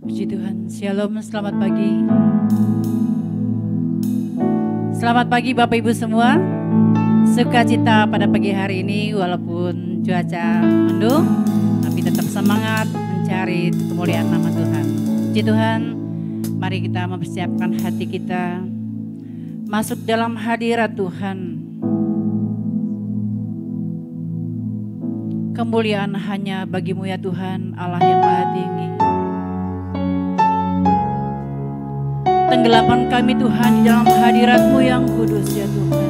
Puji Tuhan. Shalom, selamat pagi. Selamat pagi Bapak Ibu semua. Sukacita pada pagi hari ini walaupun cuaca mendung, tapi tetap semangat mencari kemuliaan nama Tuhan. Puji Tuhan, mari kita mempersiapkan hati kita masuk dalam hadirat Tuhan. Kemuliaan hanya bagi-Mu ya Tuhan, Allah yang Maha Tinggi. Tenggelapan kami Tuhan di dalam hadirat-Mu yang kudus ya Tuhan.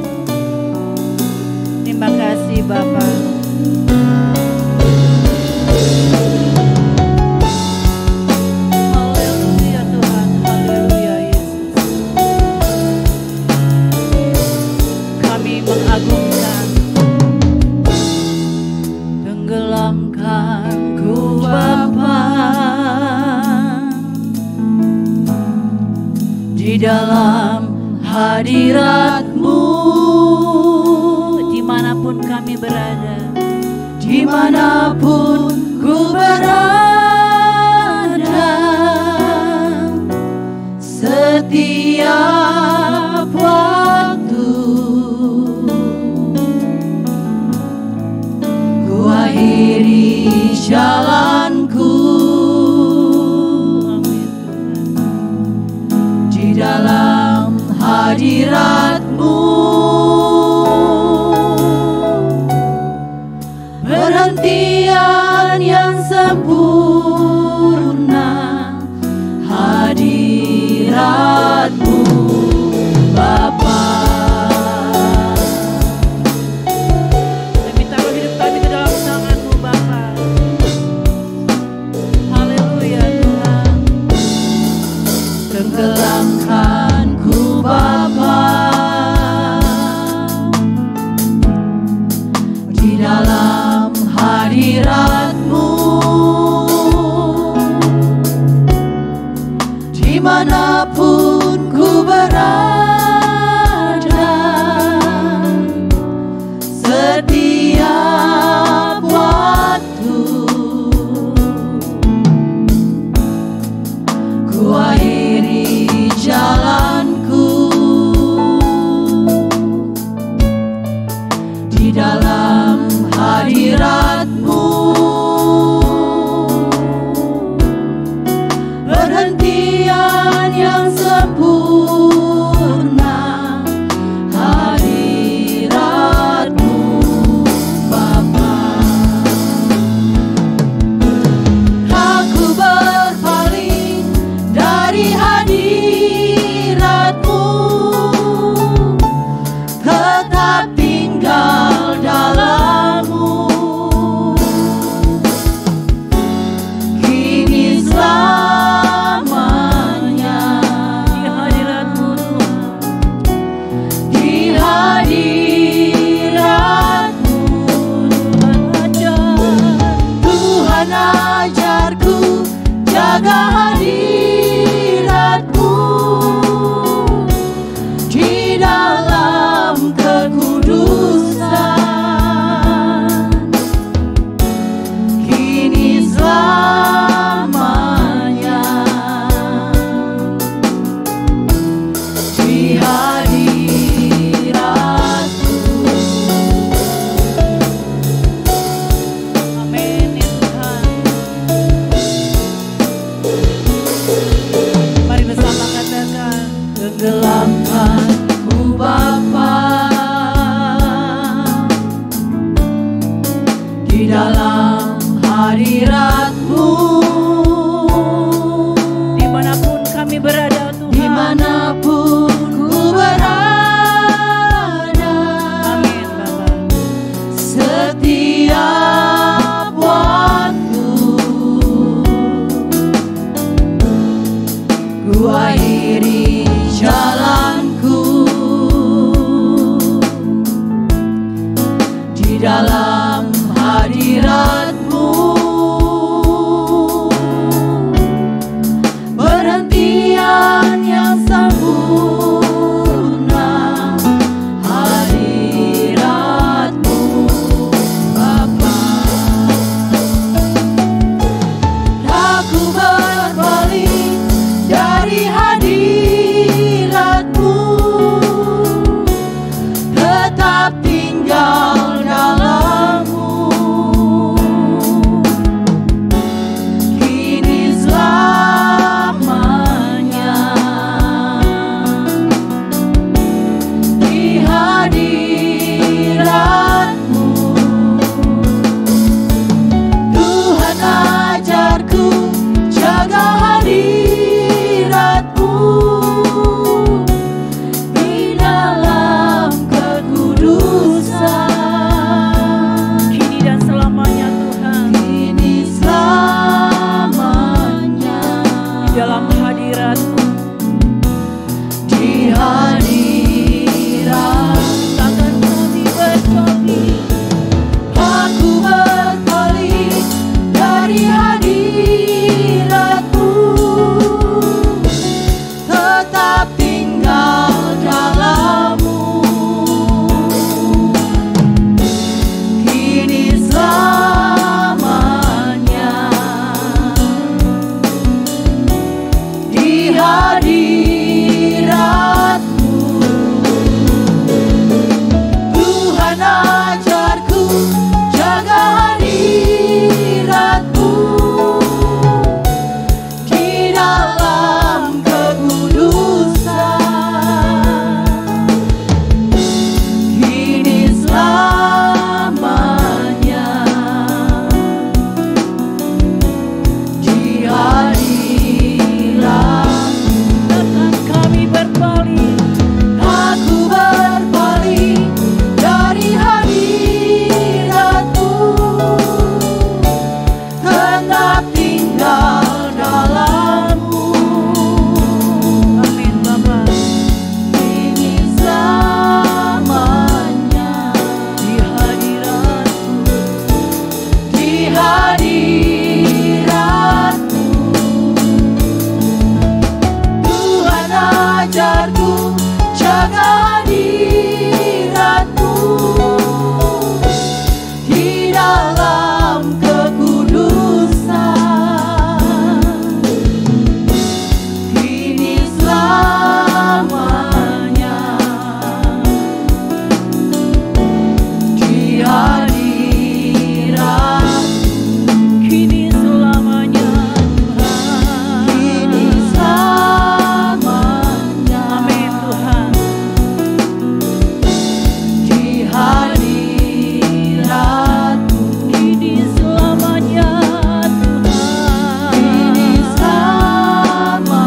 Terima kasih Bapa. Haleluya Tuhan, haleluya Yesus. Kami mengagungkan. Tenggelamkanku Bapa di dalam hadirat-Mu, dimanapun kami berada, dimanapun ku berada, setiap waktu ku akhiri jalanku di dalam hadirat-Mu, perhentian yang sempurna, hadirat-Mu Bapa. Kami taruh hidup kami ke dalam tangan-Mu Bapa. Haleluya Tuhan. Tenggelamkanku Bapa di dalam hadirat-Mu, dimanapun ku berada, setiap waktu ku akhiri jalanku di dalam hadirat-Mu, perhentian yang sempurna, hadirat-Mu Bapa. Aku berpaling dari hadirat-Mu, tetap tinggal dalam-Mu. Kini selamanya di hadirat-Mu Tuhan, di hadirat-Mu Tuhan ajarku jaga hadirat-Mu di dalam kekudusan, kini selamanya di hadirat-Mu. Amin ya Tuhan. dalam hadirat-Mu. Di hadirat Takkan kami berpaling, aku berpaling dari hadirat-Mu, tetap tinggal dalam-Mu. Kini selamanya di hadirat-Mu, Tuhan ajarku jaga hadirat-Mu di dalam kekudusan, kini selamanya di hadirat. takkan kami berpaling, Aku berpaling dari hadirat-Mu, tetap tinggal dalam-Mu. amin Bapa. Kini selamanya Di hadirat-Mu, di hadirat-Mu, Tuhan ajarku jaga hadirat-Mu di dalam kekudusan, kini selamanya di hadirat, kini selamanya Tuhan. kini selamanya Amin Tuhan. di hadirat-Mu, Kini selamanya Tuhan. kini selamanya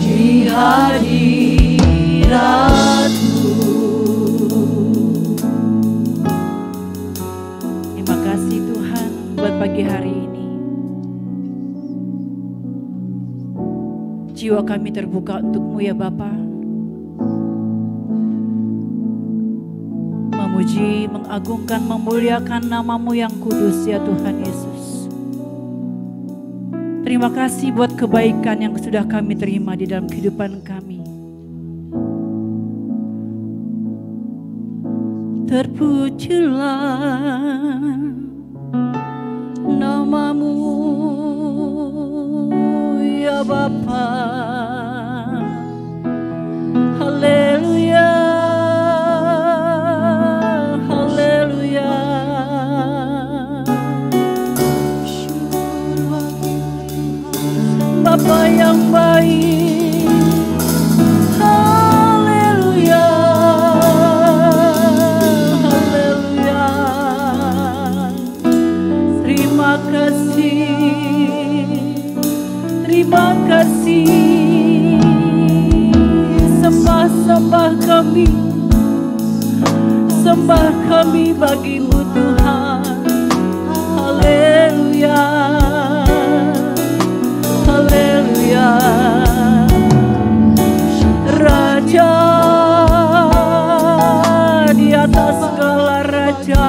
di hadirat-Mu. Terima kasih Tuhan buat pagi hari ini. Jiwa kami terbuka untuk-Mu ya Bapa. Memuji, mengagungkan, memuliakan nama-Mu yang kudus ya Tuhan Yesus. Terima kasih buat kebaikan yang sudah kami terima di dalam kehidupan kami. Terpujilah nama-Mu ya Bapa. Haleluya, haleluya. Bapa yang baik, haleluya, haleluya. Terima kasih, terima kasih. Sembah kami bagi-Mu Tuhan. Haleluya, haleluya. Raja di atas segala raja,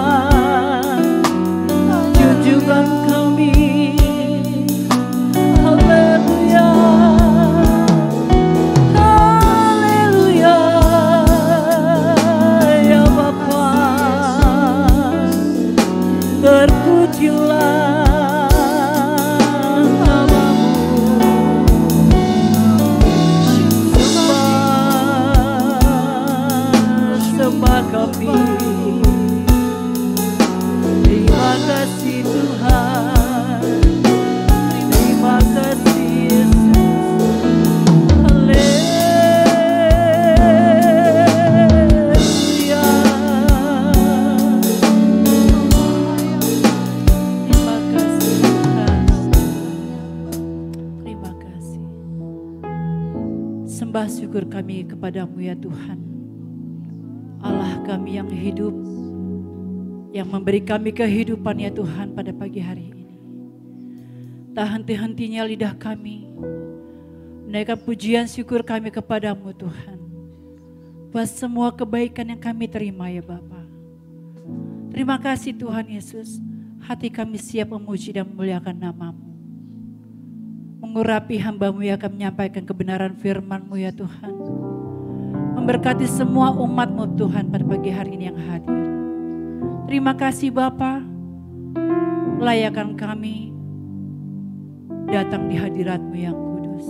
junjungan kami. Haleluya, haleluya. Ya Bapa, terpujilah nama-Mu. Sembah kami. Terima kasih Tuhan, terima kasih Yesus. Haleluya. Terima kasih Tuhan, terima kasih. Sembah syukur kami kepadamu ya Tuhan, Allah kami yang hidup, yang memberi kami kehidupan ya Tuhan pada pagi hari ini. Tak henti-hentinya lidah kami menaikkan pujian syukur kami kepadamu Tuhan. Buat semua kebaikan yang kami terima ya Bapa. Terima kasih Tuhan Yesus. Hati kami siap memuji dan memuliakan nama-Mu. Mengurapi hamba-Mu yang akan menyampaikan kebenaran firman-Mu ya Tuhan. Memberkati semua umat-Mu Tuhan pada pagi hari ini yang hadir. Terima kasih Bapa. Layakan kami datang di hadirat-Mu yang kudus.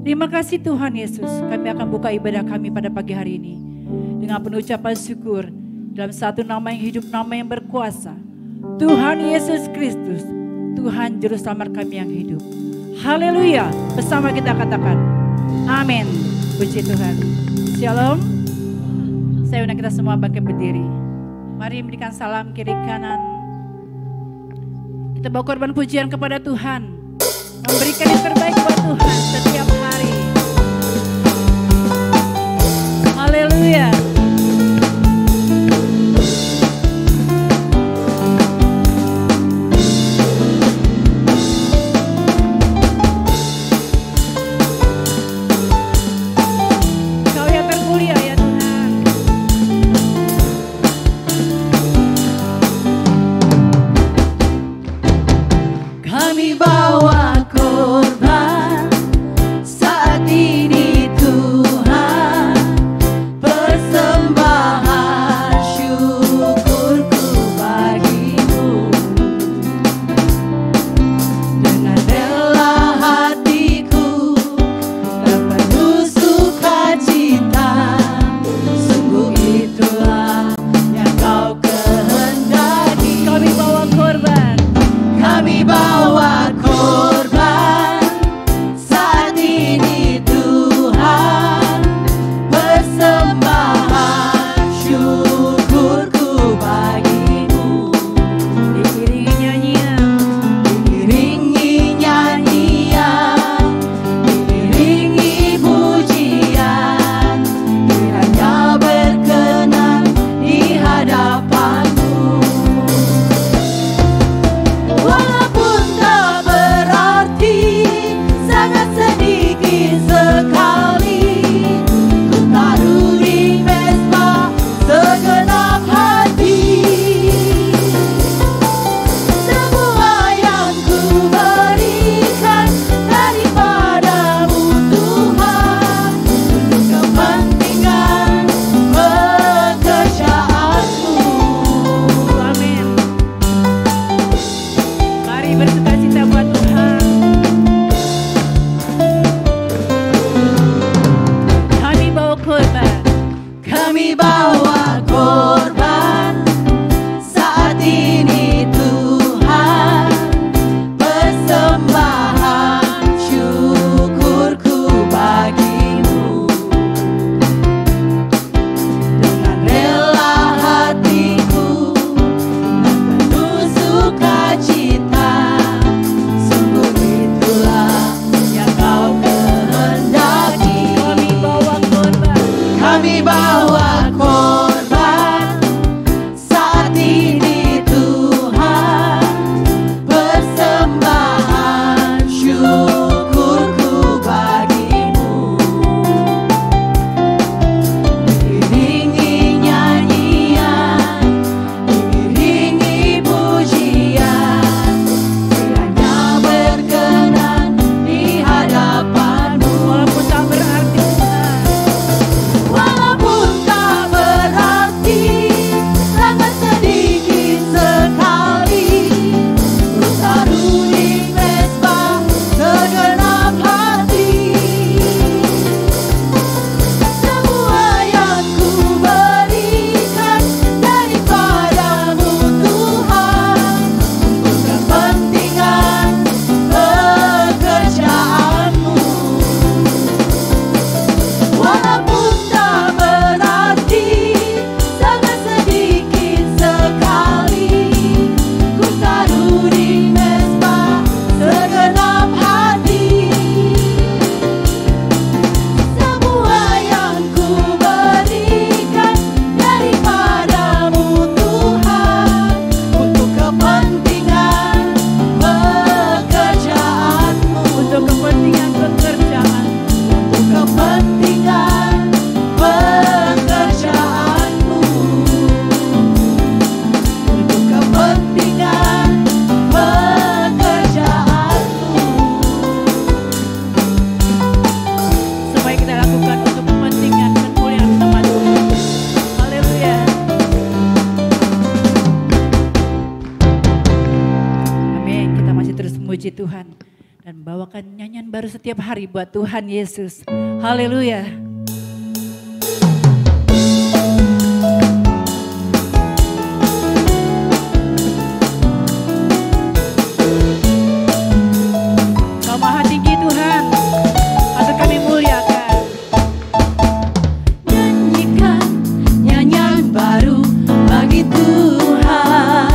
Terima kasih Tuhan Yesus. Kami akan buka ibadah kami pada pagi hari ini dengan penuh ucapan syukur dalam satu nama yang hidup, nama yang berkuasa, Tuhan Yesus Kristus, Tuhan Juru Selamat kami yang hidup. Haleluya. Bersama kita katakan amin. Puji Tuhan. Shalom. Saya undang kita semua bangkit berdiri. Mari memberikan salam kiri kanan. Kita bawa korban pujian kepada Tuhan, memberikan yang terbaik buat Tuhan setiap hari. Haleluya. Kau yang termulia ya Tuhan. Kami bawa korban saat ini Tuhan, persembahan syukurku bagimu. Dengan rela hatiku dan penuh sukacita, sungguh itulah yang kau kehendaki. Kami bawa korban. Kami bawa korban saat ini Tuhan, persembahan syukurku bagimu. Diiringi nyanyian, Diiringi nyanyian, diiringi pujian, kiranya berkenan di hadapanmu. Walaupun tak berarti, sangat sedikit sekali, ku taruh di mesbah segenap hati. Semua yang ku berikan daripadamu Tuhan, untuk kepentingan pekerjaanmu. amin. Mari bersukacita buat Tuhan. Kami bawa korban. Kami bawa korban saat ini Tuhan, persembahan syukurku bagimu. Dengan rela hatiku dan penuh sukacita, memuji Tuhan dan bawakan nyanyian baru setiap hari buat Tuhan Yesus. Haleluya. Kau maha tinggi Tuhan, patut kami muliakan. Nyanyikan nyanyian baru bagi Tuhan,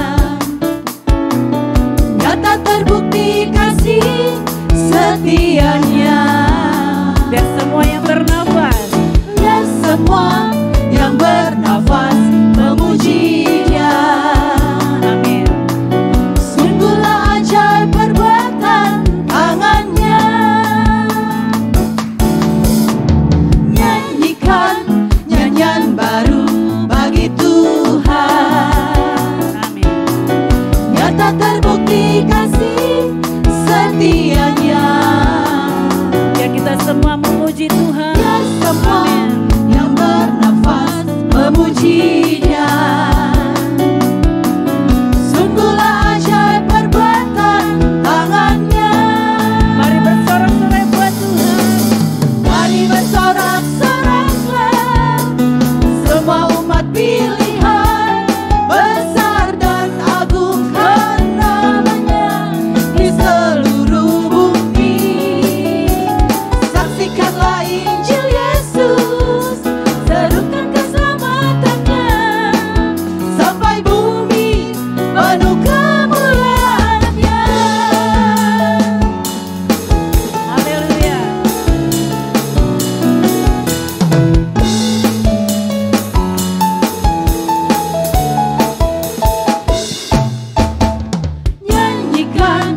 nyata terbukti kasih setianya. Biar semua yang bernafas, Dan semua yang bernafas memuji Dia. amin. Sungguhlah ajaib perbuatan tangannya. Nyanyikan nyanyian baru bagi Tuhan, Amin. nyata terbukti kasih setianya. Biar kita semua memuji Tuhan. Dan semua yang bernafas memuji Dia. Sungguhlah ajaib perbuatan tangannya. Mari bersorak-sorai buat Tuhan. Mari bersorak-soraklah semua umat pilihan, besar dan agungkan namanya di seluruh bumi. Saksikanlah Injil Yesus, serukan keselamatannya sampai bumi penuh kemuliaannya. Haleluya. Nyanyikan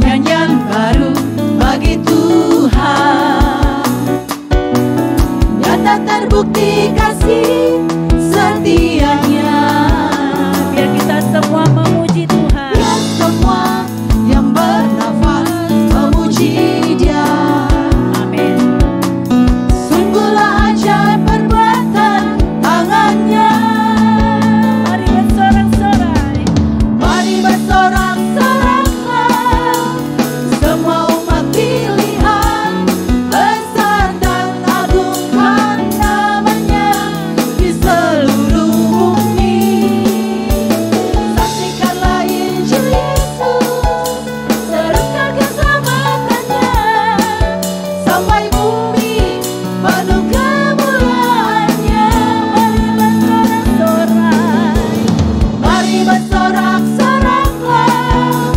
nyanyian baru bagi Tuhan, nyata terbukti kasih setianya. Biar kita semua memuji Tuhan. Biar semua yang bernafas memuji Dia. Amin. Sungguhlah ajaib perbuatan tangannya. Mari bersorak-sorai. Mari bersorak-soraklah semua umat pilihan, besar dan agungkan namanya di seluruh bumi. Saksikanlah Injil Yesus, serukan keselamatannya sampai bumi penuh kemuliaannya. Mari bersorak-soraklah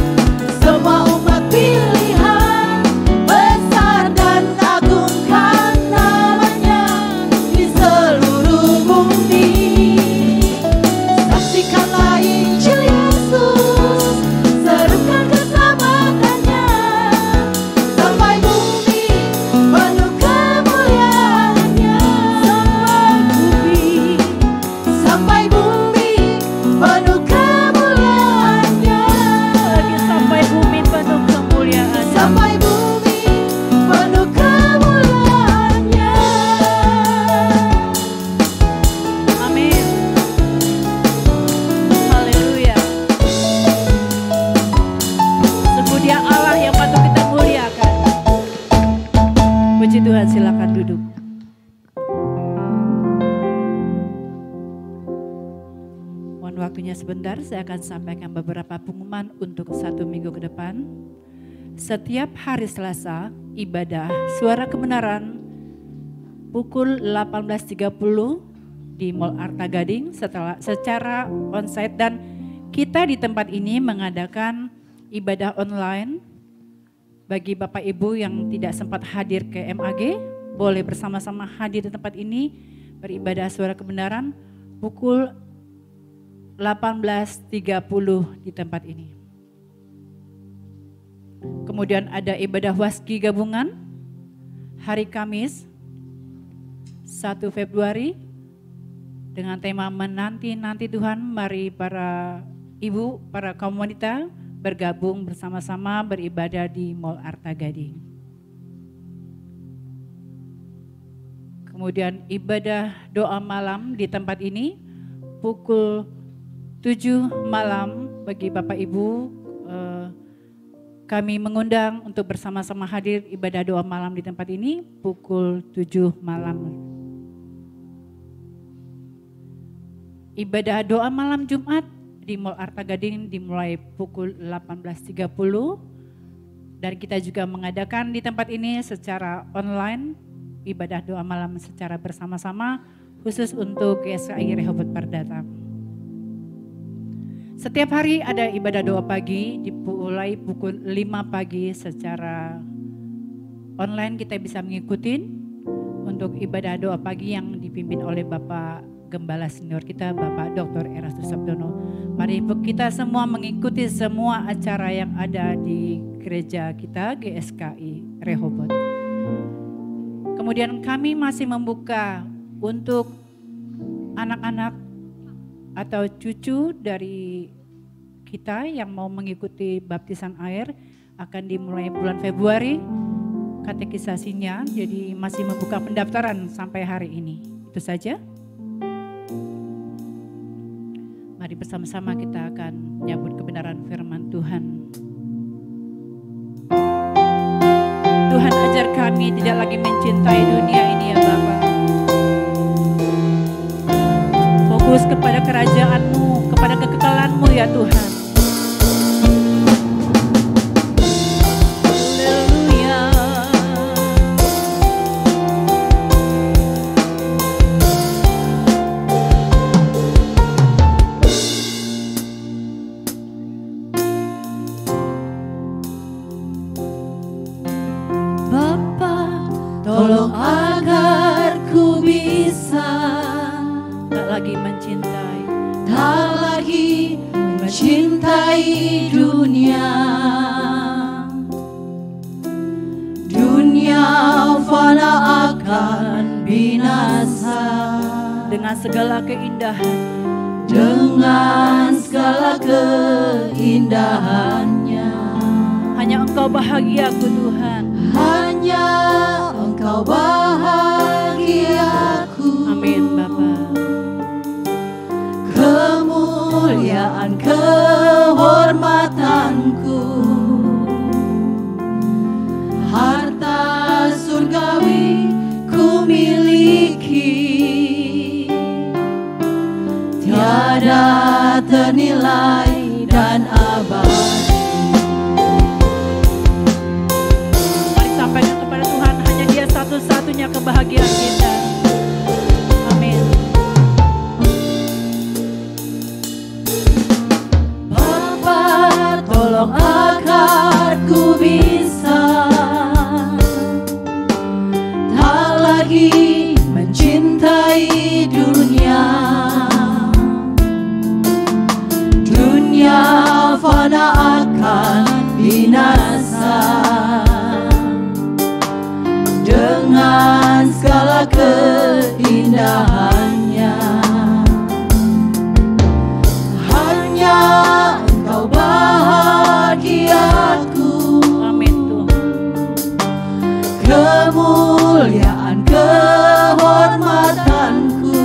semua umat pilihan, besar dan agungkan namanya di seluruh bumi. Saksikanlah Injil Yesus, serukan keselamatannya sampai bumi penuh kemuliaannya. Sampai bumi penuh kemuliaannya. Lagi sampai bumi penuh kemuliaan. Sampai bumi penuh kemuliaannya. Amin. Haleluya. Sungguh Dia Allah yang patut kita muliakan. Puji Tuhan, silakan duduk. Mohon waktunya sebentar, saya akan sampaikan beberapa pengumuman untuk 1 minggu ke depan. Setiap hari Selasa, ibadah Suara Kebenaran pukul 18.30 di Mall Arta Gading secara onsite, dan kita di tempat ini mengadakan ibadah online. Bagi Bapak Ibu yang tidak sempat hadir ke MAG, boleh bersama-sama hadir di tempat ini beribadah Suara Kebenaran pukul 18.30 di tempat ini. Kemudian ada ibadah waski gabungan hari Kamis 1 Februari dengan tema menanti-nanti Tuhan. Mari para ibu, para kaum wanita bergabung bersama-sama beribadah di Mall Arta Gading. Kemudian ibadah doa malam di tempat ini pukul 7 malam bagi Bapak Ibu kami mengundang untuk bersama-sama hadir ibadah doa malam di tempat ini pukul 7 malam. Ibadah doa malam Jumat di Mall Arta Gading dimulai pukul 18.30 dan kita juga mengadakan di tempat ini secara online ibadah doa malam secara bersama-sama khusus untuk GSKI Rehoboth Pardata. Setiap hari ada ibadah doa pagi dimulai pukul 5 pagi secara online kita bisa mengikuti untuk ibadah doa pagi yang dipimpin oleh Bapak Gembala Senior kita Bapak Dr. Erastus Sabdono. Mari kita semua mengikuti semua acara yang ada di gereja kita GSKI Rehoboth. Kemudian kami masih membuka untuk anak-anak atau cucu dari kita yang mau mengikuti baptisan air akan dimulai bulan Februari katekisasinya, jadi masih membuka pendaftaran sampai hari ini. Itu saja. Mari bersama-sama kita akan menyambut kebenaran firman Tuhan. Tuhan ajar kami tidak lagi mencintai dunia ini ya Bapa. Fokus kepada kerajaan-Mu, kepada kekekalan-Mu ya Tuhan. Tolong agar ku bisa tak lagi mencintai dunia. Dunia fana akan binasa dengan segala keindahan, hanya Engkau bahagiaku Tuhan. Hanya Engkau bahagiaku. Amin Bapa. Kemuliaan kehormatanku, harta surgawi ku miliki, tiada ternilai dan abadi. Satu-satunya kebahagiaan kita. Amin. Bapa, tolong agar ku bisa tak lagi mencintai dunia. Dunia fana akan binasa dengan segala keindahannya. Hanya Engkau bahagiaku. Amin Tuhan. Kemuliaan kehormatanku,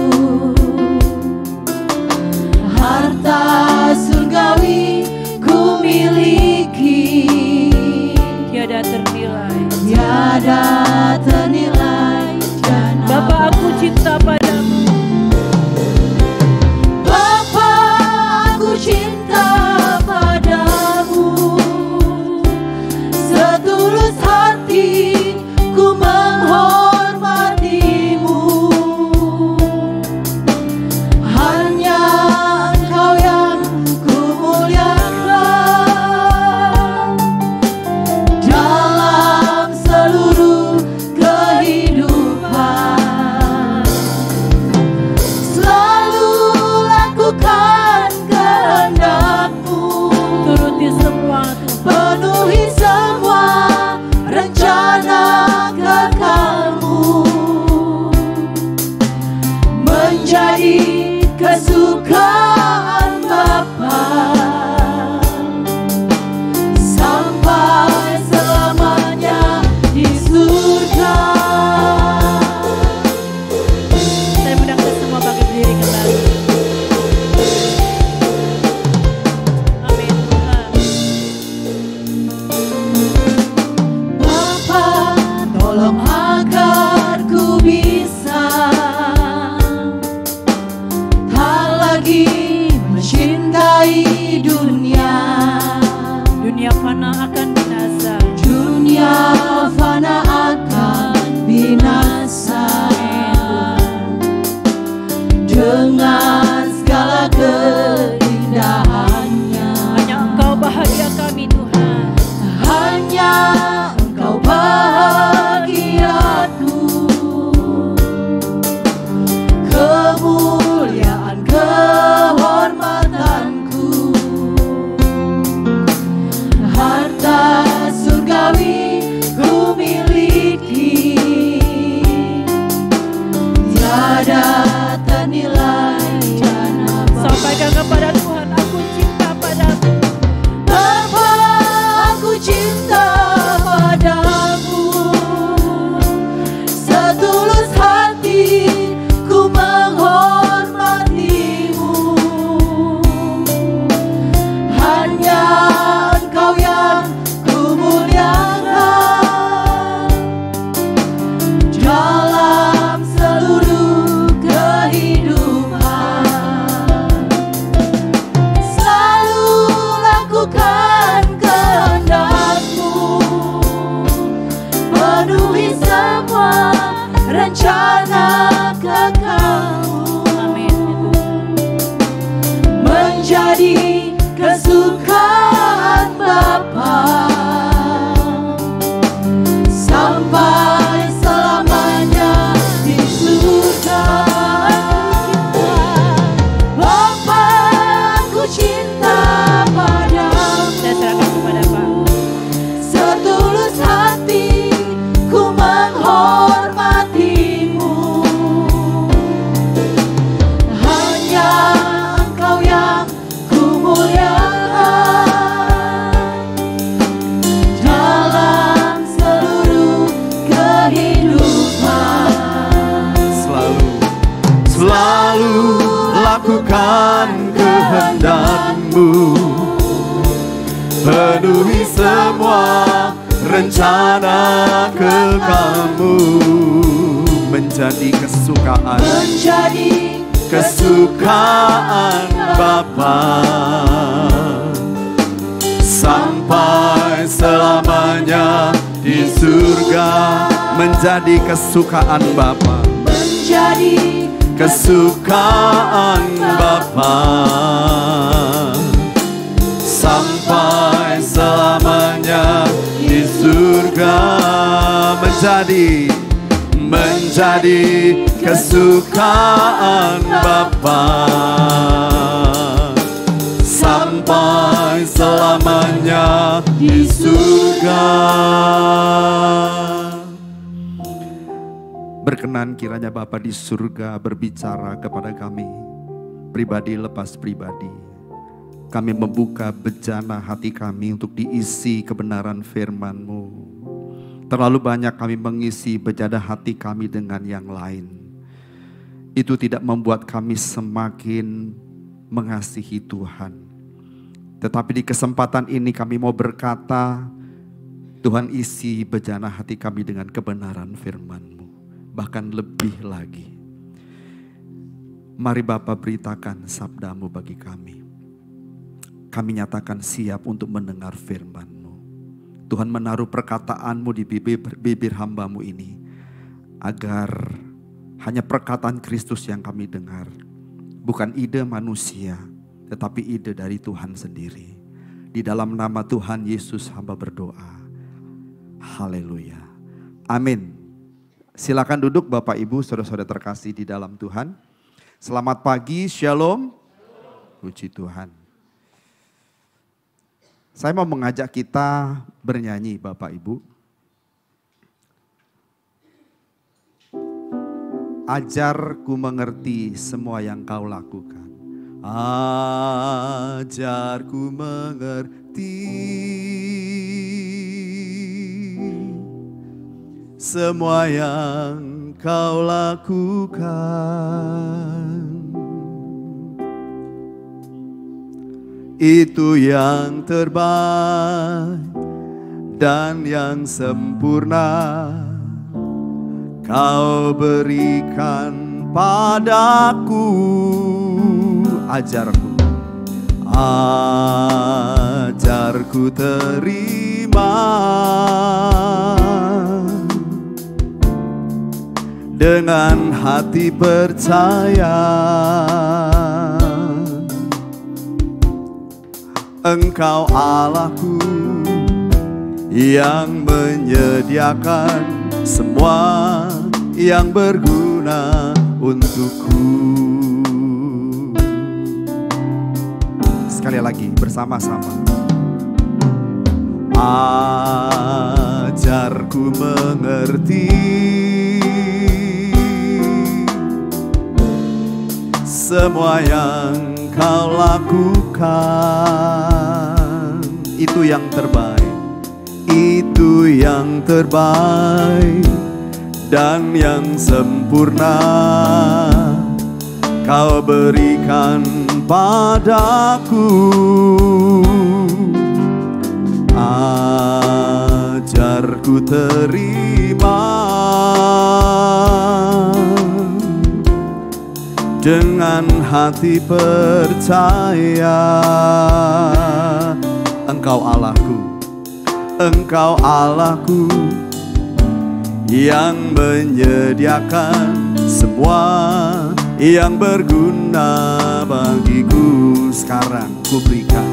harta surgawi ku miliki, tiada ternilai. Tiada ternilai dan Bapa, aku cinta padamu. Bapa, aku cinta padamu. Setulus hati ku menghormatimu. Hanya Engkau yang ku muliakan dalam seluruh kehidupan. Selalu lakukan kehendak-Mu, Turuti semua Tuhan. penuhi semua rencana kekal-Mu, menjadi kesukaan Bapa sampai selamanya di surga. Saya mengundang kita semua bangkit berdiri kembali. Amin Tuhan. akan binasa. Dunia fana akan binasa. Dengan segala keindahannya, Hanya Engkau bahagia kami Tuhan. hanya Engkau bahagiaku. Kemuliaan kehormatanku, harta surgawi ku miliki, tiada ternilai dan abadi. Sampaikan kepada Tuhan, aku cinta padamu. Bapa, aku cinta padamu, setulus hati ku menghormatimu. Hanya Engkau yang ku muliakan dalam seluruh kehidupan. Selalu lakukan kehendak-Mu, penuhi semua rencana kekal-Mu, Amin. menjadi kesukaan Bapa sampai selamanya di surga. Bapa, aku cinta padamu, Saya serahkan kepada Pak. setulus hati ku menghormatimu. Hanya Engkau yang ku muliakan dalam seluruh kehidupan. Selalu lakukan kehendak-Mu, penuhi semua rencana kekal-Mu, menjadi kesukaan Bapa sampai selamanya di surga, menjadi kesukaan Bapa, Menjadi kesukaan Bapa sampai selamanya di surga, menjadi kesukaan Bapa sampai selamanya di surga. Berkenan kiranya Bapa di surga berbicara kepada kami, pribadi lepas pribadi. Kami membuka bejana hati kami untuk diisi kebenaran firman-Mu. Terlalu banyak kami mengisi bejana hati kami dengan yang lain. Itu tidak membuat kami semakin mengasihi Tuhan. Tetapi di kesempatan ini kami mau berkata, Tuhan isi bejana hati kami dengan kebenaran firman-Mu. Bahkan lebih lagi. Mari Bapa beritakan sabda-Mu bagi kami. Kami nyatakan siap untuk mendengar firman-Mu. Tuhan menaruh perkataan-Mu di bibir hamba-Mu ini. Agar hanya perkataan Kristus yang kami dengar. Bukan ide manusia, tetapi ide dari Tuhan sendiri. Di dalam nama Tuhan Yesus hamba berdoa. Haleluya. Amin. Silakan duduk Bapak Ibu, saudara-saudara terkasih di dalam Tuhan. Selamat pagi, shalom. Puji Tuhan. Saya mau mengajak kita bernyanyi Bapak Ibu. Ajarku mengerti semua yang Kau lakukan. Ajarku mengerti semua yang Kau lakukan. Itu yang terbaik dan yang sempurna Kau berikan padaku. Ajarku terima dengan hati percaya. Engkau Allahku yang menyediakan semua yang berguna untukku. Sekali lagi bersama-sama. Ajarku mengerti semua yang kau lakukan. Itu yang terbaik, itu yang terbaik dan yang sempurna kau berikan padaku. Ajarku terima dengan hati percaya. Engkau Allahku, Engkau Allahku yang menyediakan semua yang berguna bagiku. Sekarang ku berikan,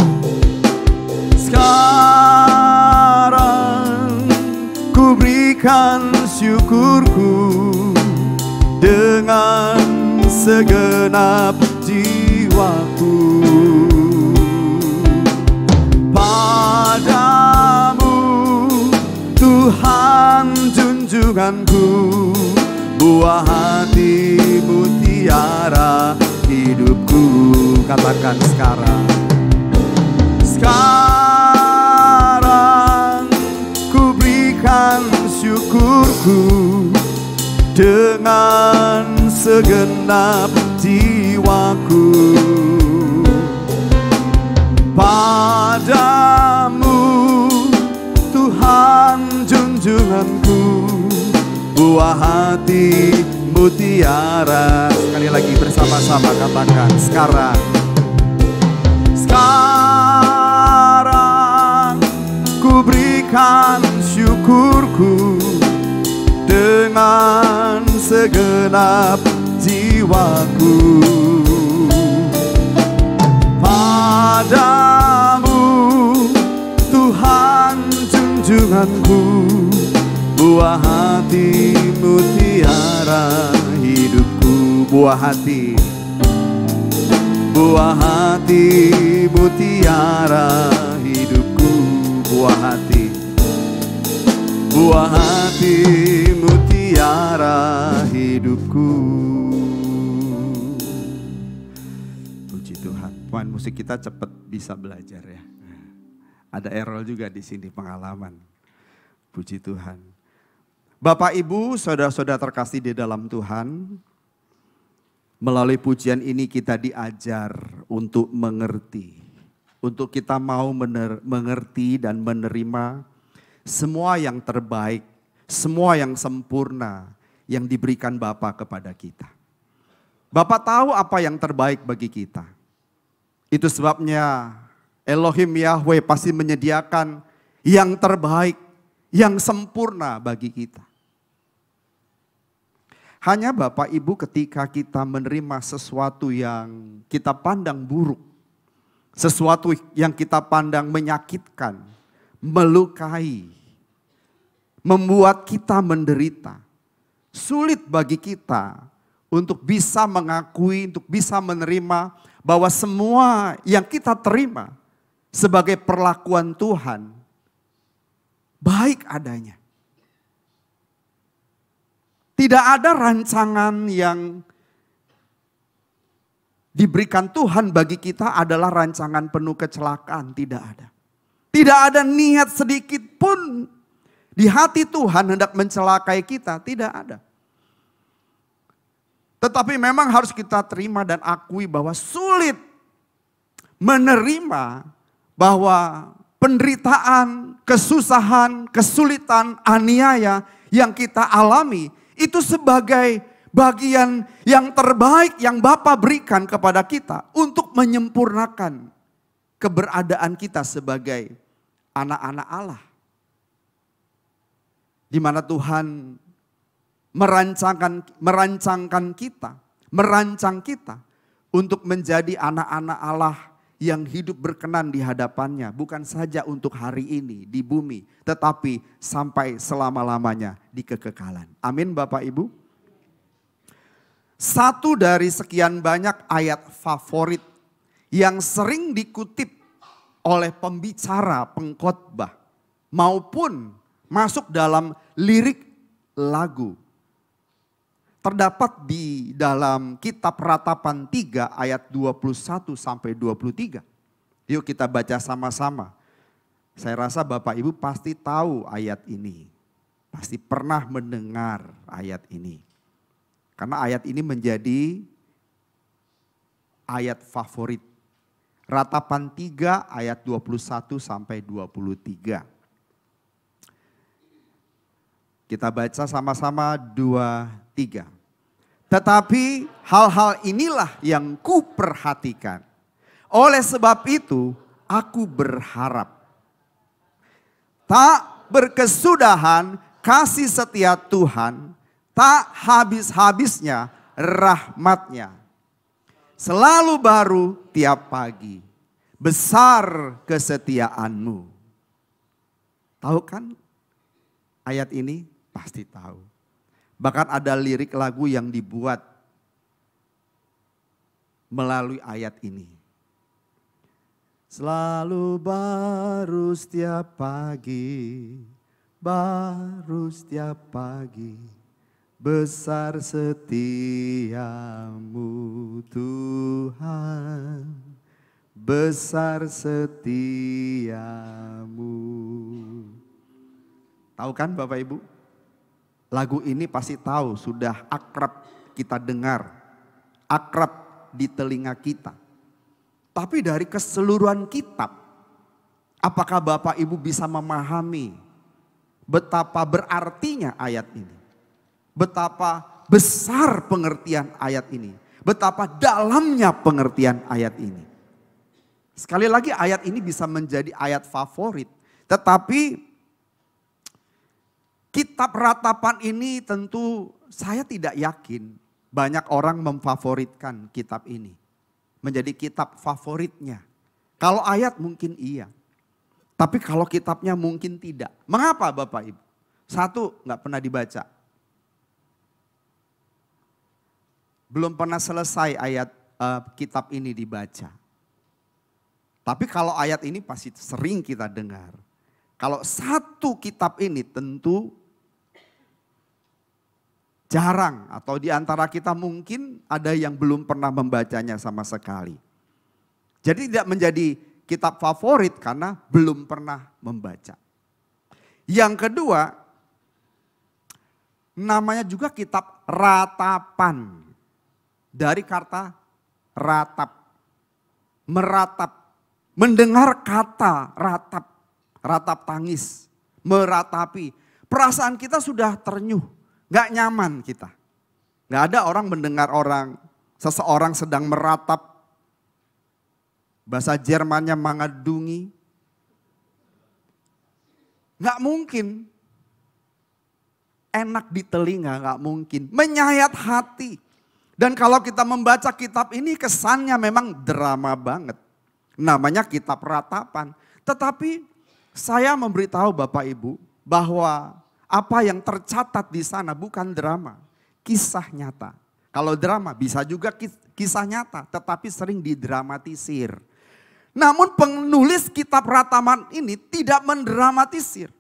sekarang ku berikan syukurku dengan segenap jiwaku. Padamu Tuhan junjunganku, buah hati mutiara hidupku. Katakan sekarang, sekarang ku berikan syukurku dengan segenap jiwaku. Padamu Tuhan junjunganku, buah hati mutiara. Sekali lagi bersama-sama katakan sekarang. Sekarang ku berikan syukurku dengan segenap jiwaku. Padamu Tuhan junjunganku, buah hati mutiara hidupku. Buah hati, buah hati mutiara hidupku. Buah hati, buah hati mutiara hidupku. Puji Tuhan. Tuhan, musik kita cepat bisa belajar ya. Ada Errol juga di sini pengalaman. Puji Tuhan. Bapak Ibu, saudara-saudara terkasih di dalam Tuhan, melalui pujian ini kita diajar untuk mengerti. Untuk kita mau mengerti dan menerima semua yang terbaik, semua yang sempurna yang diberikan Bapa kepada kita. Bapa tahu apa yang terbaik bagi kita. Itu sebabnya Elohim Yahweh pasti menyediakan yang terbaik, yang sempurna bagi kita. Hanya Bapak Ibu ketika kita menerima sesuatu yang kita pandang buruk, sesuatu yang kita pandang menyakitkan, melukai, membuat kita menderita. Sulit bagi kita untuk bisa mengakui, untuk bisa menerima bahwa semua yang kita terima sebagai perlakuan Tuhan baik adanya. Tidak ada rancangan yang diberikan Tuhan bagi kita adalah rancangan penuh kecelakaan. Tidak ada. Tidak ada niat sedikit pun di hati Tuhan hendak mencelakai kita. Tidak ada. Tetapi memang harus kita terima dan akui bahwa sulit menerima bahwa penderitaan, kesusahan, kesulitan, aniaya yang kita alami itu sebagai bagian yang terbaik yang Bapa berikan kepada kita untuk menyempurnakan keberadaan kita sebagai anak-anak Allah. Di mana Tuhan merancang kita untuk menjadi anak-anak Allah yang hidup berkenan di hadapannya. Bukan saja untuk hari ini di bumi, tetapi sampai selama-lamanya di kekekalan. Amin Bapak Ibu. Satu dari sekian banyak ayat favorit yang sering dikutip oleh pembicara, pengkhotbah, maupun masuk dalam lirik lagu. Terdapat di dalam kitab Ratapan 3 ayat 21 sampai 23. Yuk kita baca sama-sama. Saya rasa Bapak Ibu pasti tahu ayat ini. Pasti pernah mendengar ayat ini. Karena ayat ini menjadi ayat favorit. Ratapan 3 ayat 21 sampai 23. Kita baca sama-sama 2, 3. Tetapi hal-hal inilah yang kuperhatikan. Oleh sebab itu aku berharap. Tak berkesudahan kasih setia Tuhan, tak habis-habisnya rahmatnya. Selalu baru tiap pagi, besar kesetiaanmu. Tahu kan ayat ini? Pasti tahu. Bahkan ada lirik lagu yang dibuat melalui ayat ini. Selalu baru setiap pagi, baru setiap pagi, besar setiamu Tuhan, besar setiamu. Tahu kan Bapak Ibu? Lagu ini pasti tahu, sudah akrab kita dengar, akrab di telinga kita. Tapi dari keseluruhan kitab, apakah Bapak Ibu bisa memahami betapa berartinya ayat ini? Betapa besar pengertian ayat ini? Betapa dalamnya pengertian ayat ini? Sekali lagi ayat ini bisa menjadi ayat favorit. Tetapi kitab Ratapan ini tentu saya tidak yakin banyak orang memfavoritkan kitab ini. Menjadi kitab favoritnya. Kalau ayat mungkin iya. Tapi kalau kitabnya mungkin tidak. Mengapa Bapak Ibu? Satu, nggak pernah dibaca. Belum pernah selesai ayat kitab ini dibaca. Tapi kalau ayat ini pasti sering kita dengar. Kalau satu kitab ini tentu jarang, atau di antara kita mungkin ada yang belum pernah membacanya sama sekali. Jadi tidak menjadi kitab favorit karena belum pernah membaca. Yang kedua, namanya juga kitab Ratapan. Dari kata ratap, meratap, mendengar kata ratap, ratap tangis, meratapi. Perasaan kita sudah ternyuh. Gak nyaman kita. Gak ada orang mendengar seseorang sedang meratap. Bahasa Jermannya mangadungi. Gak mungkin. Enak di telinga, gak mungkin. Menyayat hati. Dan kalau kita membaca kitab ini kesannya memang drama banget. Namanya kitab Ratapan. Tetapi saya memberitahu Bapak Ibu bahwa apa yang tercatat di sana bukan drama, kisah nyata. Kalau drama bisa juga kisah nyata, tetapi sering didramatisir. Namun penulis kitab Ratapan ini tidak mendramatisir.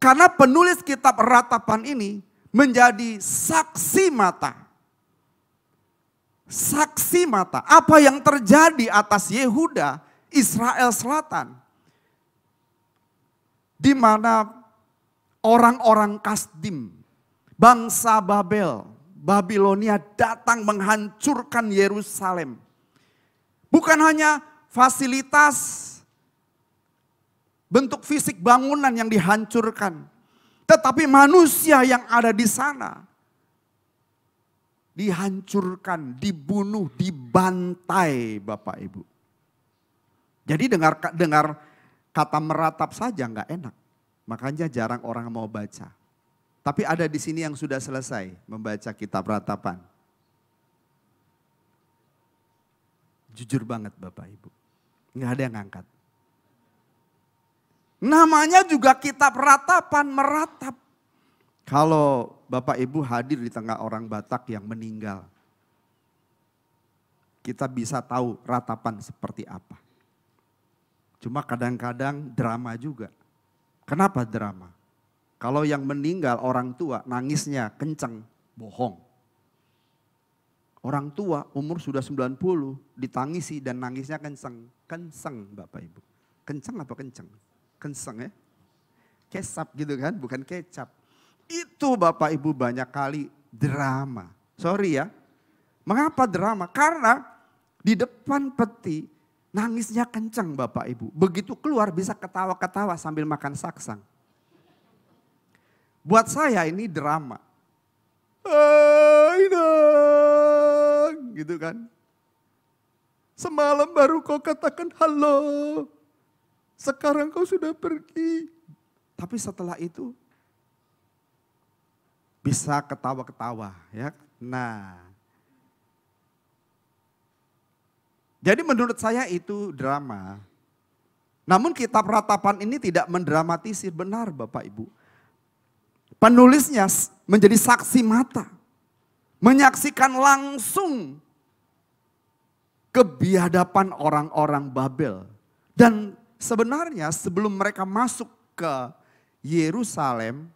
Karena penulis kitab Ratapan ini menjadi saksi mata. Saksi mata apa yang terjadi atas Yehuda, Israel Selatan. Di mana orang-orang Kasdim, bangsa Babel, Babilonia datang menghancurkan Yerusalem. Bukan hanya fasilitas bentuk fisik bangunan yang dihancurkan, tetapi manusia yang ada di sana dihancurkan, dibunuh, dibantai Bapak Ibu. Jadi dengar kata meratap saja nggak enak. Makanya jarang orang mau baca. Tapi ada di sini yang sudah selesai membaca kitab ratapan. Jujur banget Bapak Ibu, nggak ada yang ngangkat. Namanya juga kitab ratapan, meratap. Kalau Bapak Ibu hadir di tengah orang Batak yang meninggal, kita bisa tahu ratapan seperti apa. Cuma kadang-kadang drama juga. Kenapa drama? Kalau yang meninggal orang tua nangisnya kenceng, bohong. Orang tua umur sudah 90 ditangisi dan nangisnya kenceng. Kenceng Bapak Ibu. Kenceng apa kenceng? Kenceng ya. Kecap gitu kan, bukan kecap. Itu Bapak Ibu banyak kali drama. Sorry ya. Mengapa drama? Karena di depan peti nangisnya kenceng Bapak Ibu. Begitu keluar bisa ketawa-ketawa sambil makan saksang. Buat saya ini drama. Gitu kan. Semalam baru kau katakan halo. Sekarang kau sudah pergi. Tapi setelah itu bisa ketawa-ketawa ya. Nah. Jadi menurut saya itu drama. Namun kitab ratapan ini tidak mendramatisir, benar Bapak Ibu. Penulisnya menjadi saksi mata. Menyaksikan langsung kebiadaban orang-orang Babel. Dan sebenarnya sebelum mereka masuk ke Yerusalem,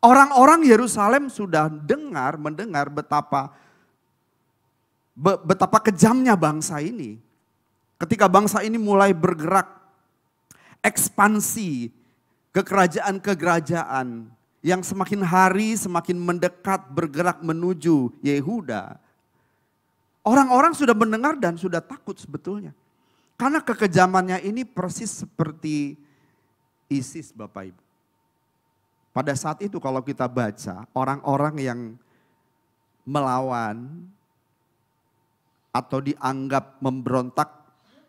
orang-orang Yerusalem sudah mendengar betapa kejamnya bangsa ini. Ketika bangsa ini mulai bergerak ekspansi ke kerajaan-kerajaan yang semakin hari semakin mendekat bergerak menuju Yehuda. Orang-orang sudah mendengar dan sudah takut sebetulnya. Karena kekejamannya ini persis seperti ISIS Bapak Ibu. Pada saat itu kalau kita baca orang-orang yang melawan atau dianggap memberontak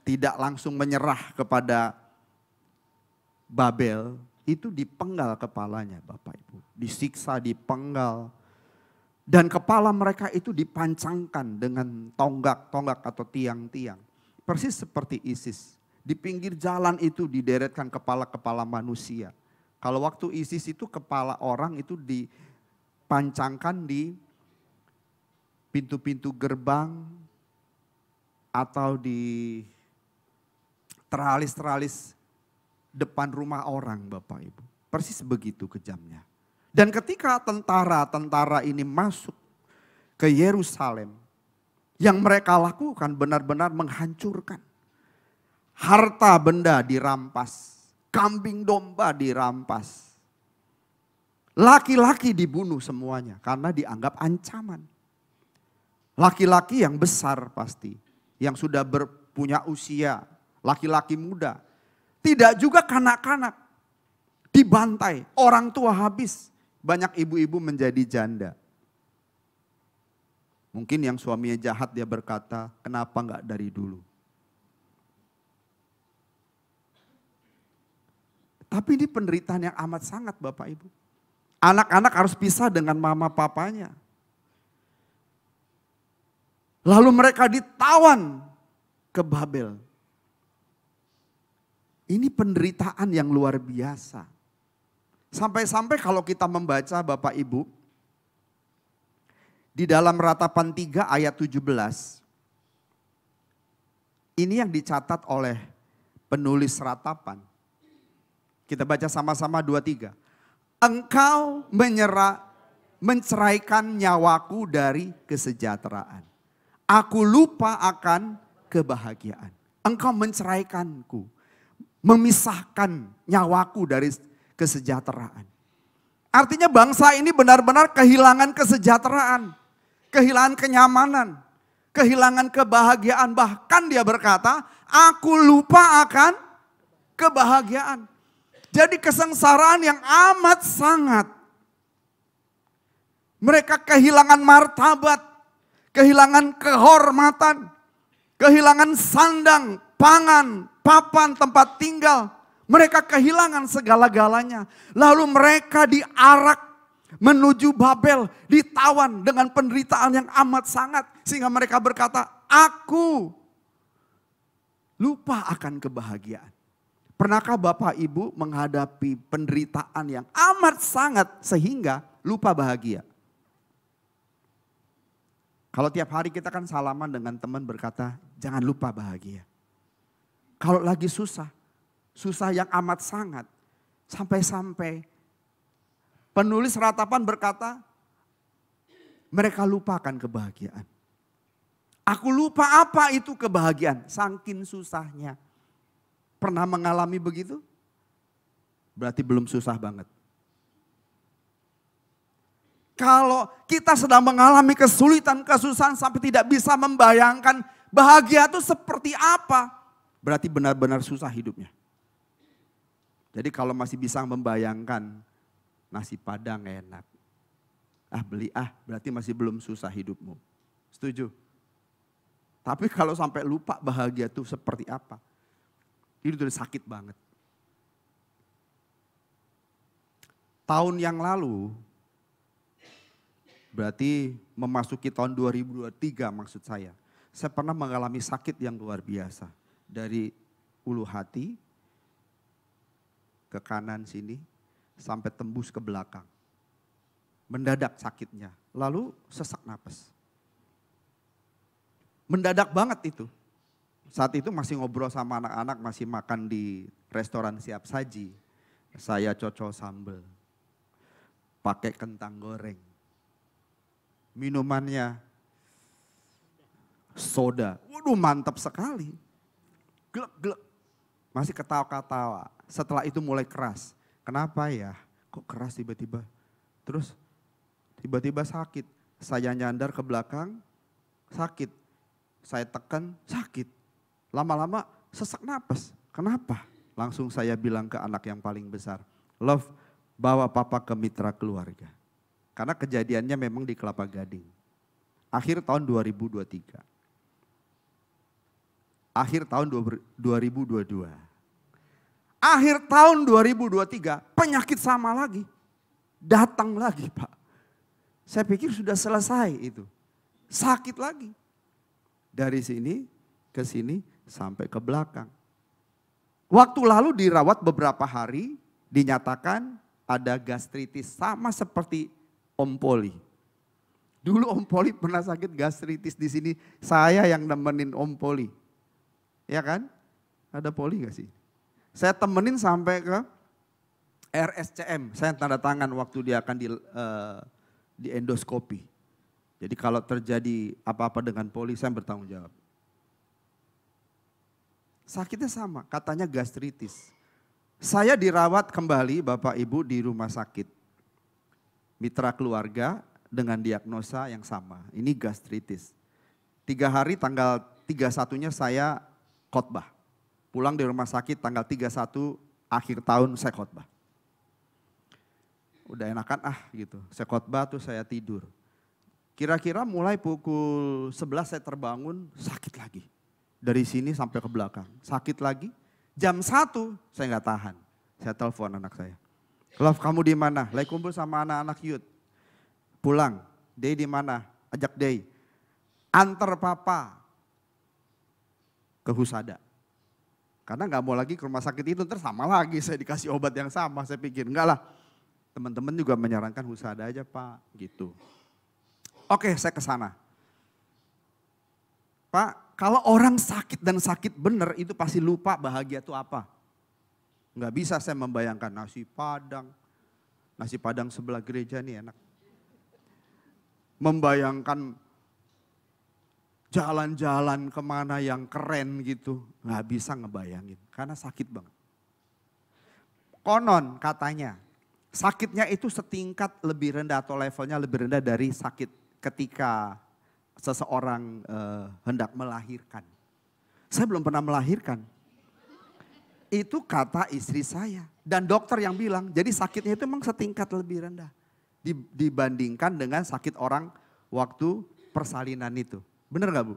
tidak langsung menyerah kepada Babel, itu dipenggal kepalanya Bapak Ibu. Disiksa, dipenggal. Dan kepala mereka itu dipancangkan dengan tonggak-tonggak atau tiang-tiang. Persis seperti ISIS. Di pinggir jalan itu dideretkan kepala-kepala manusia. Kalau waktu ISIS itu kepala orang itu dipancangkan di pintu-pintu gerbang atau di teralis-teralis depan rumah orang Bapak Ibu. Persis begitu kejamnya. Dan ketika tentara-tentara ini masuk ke Yerusalem, yang mereka lakukan benar-benar menghancurkan. Harta benda dirampas, kambing domba dirampas. Laki-laki dibunuh semuanya karena dianggap ancaman. Laki-laki yang besar pasti, yang sudah punya usia, laki-laki muda. Tidak juga kanak-kanak, dibantai, orang tua habis. Banyak ibu-ibu menjadi janda. Mungkin yang suaminya jahat dia berkata, kenapa enggak dari dulu? Tapi ini penderitaan yang amat sangat Bapak Ibu. Anak-anak harus pisah dengan mama papanya. Lalu mereka ditawan ke Babel. Ini penderitaan yang luar biasa. Sampai-sampai kalau kita membaca Bapak Ibu, di dalam Ratapan 3 ayat 17, ini yang dicatat oleh penulis Ratapan. Kita baca sama-sama 2-3. Engkau menceraikan nyawaku dari kesejahteraan. Aku lupa akan kebahagiaan. Engkau menceraikanku, memisahkan nyawaku dari kesejahteraan. Artinya bangsa ini benar-benar kehilangan kesejahteraan, kehilangan kenyamanan, kehilangan kebahagiaan. Bahkan dia berkata, aku lupa akan kebahagiaan. Jadi kesengsaraan yang amat sangat. Mereka kehilangan martabat, kehilangan kehormatan, kehilangan sandang, pangan, papan, tempat tinggal. Mereka kehilangan segala-galanya. Lalu mereka diarak menuju Babel, ditawan dengan penderitaan yang amat sangat. Sehingga mereka berkata, aku lupa akan kebahagiaan. Pernahkah Bapak Ibu menghadapi penderitaan yang amat sangat sehingga lupa bahagia? Kalau tiap hari kita kan salaman dengan teman berkata, jangan lupa bahagia. Kalau lagi susah, susah yang amat sangat, sampai-sampai penulis ratapan berkata, mereka lupakan kebahagiaan. Aku lupa apa itu kebahagiaan, saking susahnya. Pernah mengalami begitu? Berarti belum susah banget. Kalau kita sedang mengalami kesulitan, kesusahan sampai tidak bisa membayangkan bahagia itu seperti apa, berarti benar-benar susah hidupnya. Jadi kalau masih bisa membayangkan nasi padang enak, beli berarti masih belum susah hidupmu. Setuju? Tapi kalau sampai lupa bahagia itu seperti apa, itu udah sakit banget. Tahun yang lalu, berarti memasuki tahun 2023 maksud saya pernah mengalami sakit yang luar biasa. Dari ulu hati ke kanan sini sampai tembus ke belakang. Mendadak sakitnya, lalu sesak napas. Mendadak banget itu. Saat itu masih ngobrol sama anak-anak, masih makan di restoran siap saji. Saya cocol sambal, pakai kentang goreng. Minumannya soda, waduh mantap sekali. Glek-glek, masih ketawa-ketawa. Setelah itu mulai keras. Kenapa ya? Kok keras tiba-tiba? Terus tiba-tiba sakit. Saya nyandar ke belakang, sakit. Saya tekan, sakit. Lama-lama sesak napas. Kenapa? Langsung saya bilang ke anak yang paling besar, Love, bawa papa ke mitra keluarga. Karena kejadiannya memang di Kelapa Gading. Akhir tahun 2023. Akhir tahun 2022. Akhir tahun 2023 penyakit sama lagi. Datang lagi Pak. Saya pikir sudah selesai itu. Sakit lagi. Dari sini ke sini sampai ke belakang. Waktu lalu dirawat beberapa hari, dinyatakan ada gastritis sama seperti Om Poli. Dulu Om Poli pernah sakit gastritis di sini, saya yang nemenin Om Poli. Ya kan? Ada Poli gak sih? Saya temenin sampai ke RSCM, saya tanda tangan waktu dia akan di endoskopi. Jadi kalau terjadi apa-apa dengan Poli, saya bertanggung jawab. Sakitnya sama, katanya gastritis. Saya dirawat kembali Bapak Ibu di rumah sakit. Mitra keluarga dengan diagnosa yang sama, ini gastritis. 3 hari tanggal 31-nya saya khotbah. Pulang di rumah sakit tanggal 31 akhir tahun saya khotbah. Udah enakan gitu, saya khotbah tuh saya tidur. Kira-kira mulai pukul 11 saya terbangun sakit lagi. Dari sini sampai ke belakang, sakit lagi. Jam 1 saya nggak tahan, saya telepon anak saya. Love, kamu di mana? Lagi kumpul sama anak-anak youth. Pulang, Day di mana? Ajak Day. Antar papa ke Husada. Karena nggak mau lagi ke rumah sakit itu, ntar sama lagi saya dikasih obat yang sama. Saya pikir enggak lah, teman-teman juga menyarankan Husada aja Pak, gitu. Oke, saya ke sana. Pak, kalau orang sakit dan sakit benar itu pasti lupa bahagia itu apa. Nggak bisa saya membayangkan nasi padang. Nasi padang sebelah gereja nih enak. Membayangkan jalan-jalan kemana yang keren gitu. Nggak bisa ngebayangin karena sakit banget. Konon katanya sakitnya itu setingkat lebih rendah atau levelnya lebih rendah dari sakit ketika seseorang hendak melahirkan. Saya belum pernah melahirkan. Itu kata istri saya. Dan dokter yang bilang, jadi sakitnya itu memang setingkat lebih rendah. Dibandingkan dengan sakit orang waktu persalinan itu. Benar gak Bu?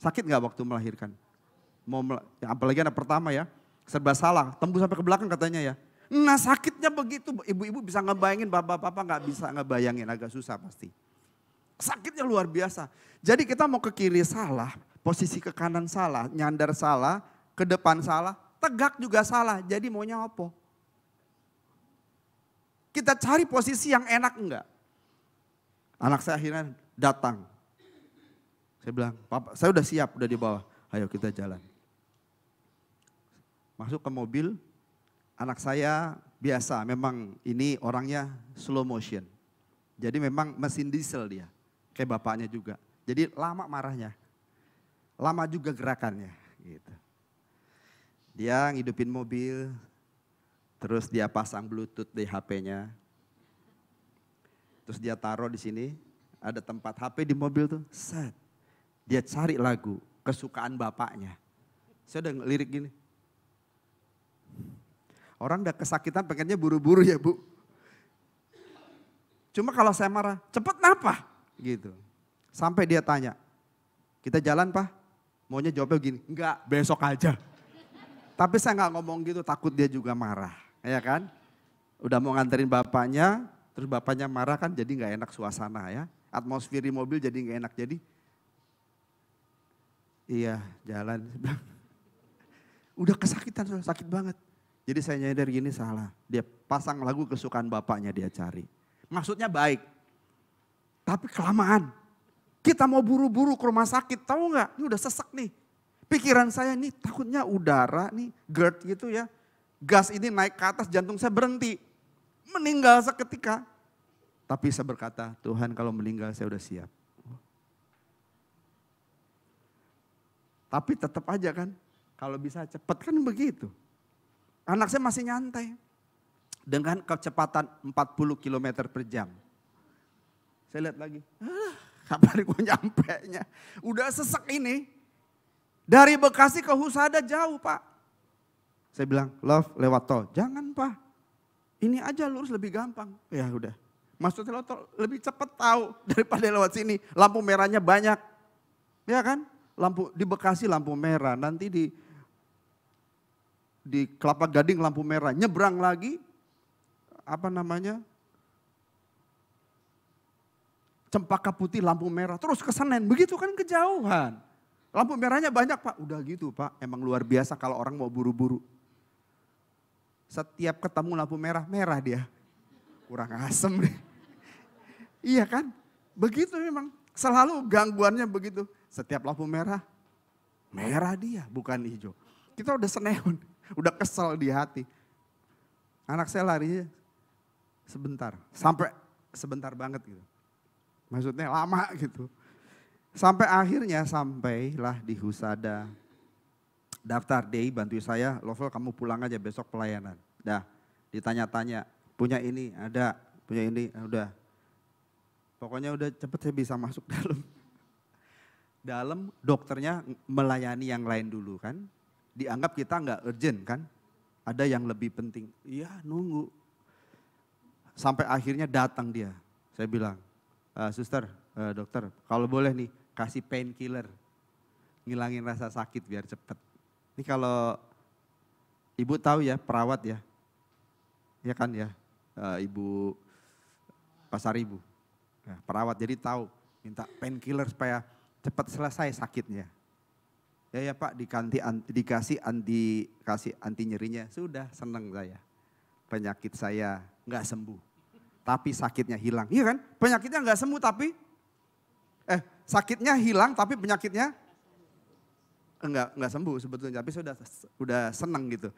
Sakit gak waktu melahirkan? Apalagi anak pertama ya, serba salah, tembus sampai ke belakang katanya ya. Nah sakitnya begitu, ibu-ibu bisa ngebayangin, bapak-bapak gak bisa ngebayangin, agak susah pasti. Sakitnya luar biasa. Jadi kita mau ke kiri salah, posisi ke kanan salah, nyandar salah, ke depan salah, tegak juga salah. Jadi maunya apa? Kita cari posisi yang enak enggak? Anak saya akhirnya datang. Saya bilang, Papa, saya udah siap, udah di bawah. Ayo kita jalan. Masuk ke mobil, anak saya biasa, memang ini orangnya slow motion. Jadi memang mesin diesel dia, kayak bapaknya juga. Jadi lama marahnya, lama juga gerakannya. Gitu. Dia ngidupin mobil, terus dia pasang Bluetooth di HP-nya. Terus dia taruh di sini, ada tempat HP di mobil tuh, set. Dia cari lagu kesukaan bapaknya. Saya udah lirik gini. Orang udah kesakitan pengennya buru-buru ya Bu. Cuma kalau saya marah, cepet kenapa? Gitu. Sampai dia tanya, kita jalan Pak? Maunya jawabnya gini, enggak besok aja. Tapi saya nggak ngomong gitu, takut dia juga marah. Ya kan? Udah mau nganterin bapaknya, terus bapaknya marah kan jadi nggak enak suasana ya. Atmosfer di mobil jadi nggak enak. Jadi iya jalan. Udah kesakitan, sakit banget. Jadi saya nyadar gini salah. Dia pasang lagu kesukaan bapaknya dia cari. Maksudnya baik. Tapi kelamaan. Kita mau buru-buru ke rumah sakit, tahu nggak? Ini udah sesek nih. Pikiran saya nih takutnya udara nih, GERD gitu ya. Gas ini naik ke atas, jantung saya berhenti. Meninggal seketika. Tapi saya berkata, Tuhan kalau meninggal saya udah siap. Tapi tetap aja kan, kalau bisa cepat kan begitu. Anak saya masih nyantai. Dengan kecepatan 40 km per jam. Saya lihat lagi, kapan gue nyampe nya. Udah sesek ini. Dari Bekasi ke Husada jauh Pak. Saya bilang, Love lewat tol. Jangan Pak, ini aja lurus lebih gampang. Ya udah, maksudnya lewat tol lebih cepat tahu daripada lewat sini. Lampu merahnya banyak. Ya kan? Lampu di Bekasi lampu merah, nanti di Kelapa Gading lampu merah, nyebrang lagi Cempaka Putih lampu merah, terus ke Senen, begitu kan kejauhan. Lampu merahnya banyak Pak, udah gitu Pak, emang luar biasa kalau orang mau buru-buru. Setiap ketemu lampu merah, merah dia. Kurang asem deh. Iya kan, begitu memang, selalu gangguannya begitu. Setiap lampu merah, merah dia, bukan hijau. Kita udah senewan, udah kesel di hati. Anak saya larinya sebentar, sampai sebentar banget gitu. Maksudnya lama gitu. Sampai akhirnya sampailah di Husada. Daftar DI bantu saya, Lovel kamu pulang aja besok pelayanan. Dah, ditanya-tanya, punya ini ada, punya ini udah. Pokoknya udah cepet saya bisa masuk dalam. Dalam dokternya melayani yang lain dulu kan. Dianggap kita nggak urgent kan. Ada yang lebih penting. Iya nunggu. Sampai akhirnya datang dia. Saya bilang, suster, dokter kalau boleh nih kasih painkiller. Ngilangin rasa sakit biar cepet. Ini kalau ibu tahu ya perawat ya. Ya kan ya, ibu Pasar Ibu. Nah, perawat jadi tahu minta painkiller supaya cepat selesai sakitnya. Ya Pak dikasih anti nyerinya. Sudah seneng saya. Penyakit saya nggak sembuh. Tapi sakitnya hilang. Iya kan? Penyakitnya nggak sembuh tapi sakitnya hilang tapi penyakitnya enggak sembuh sebetulnya. Tapi sudah seneng gitu.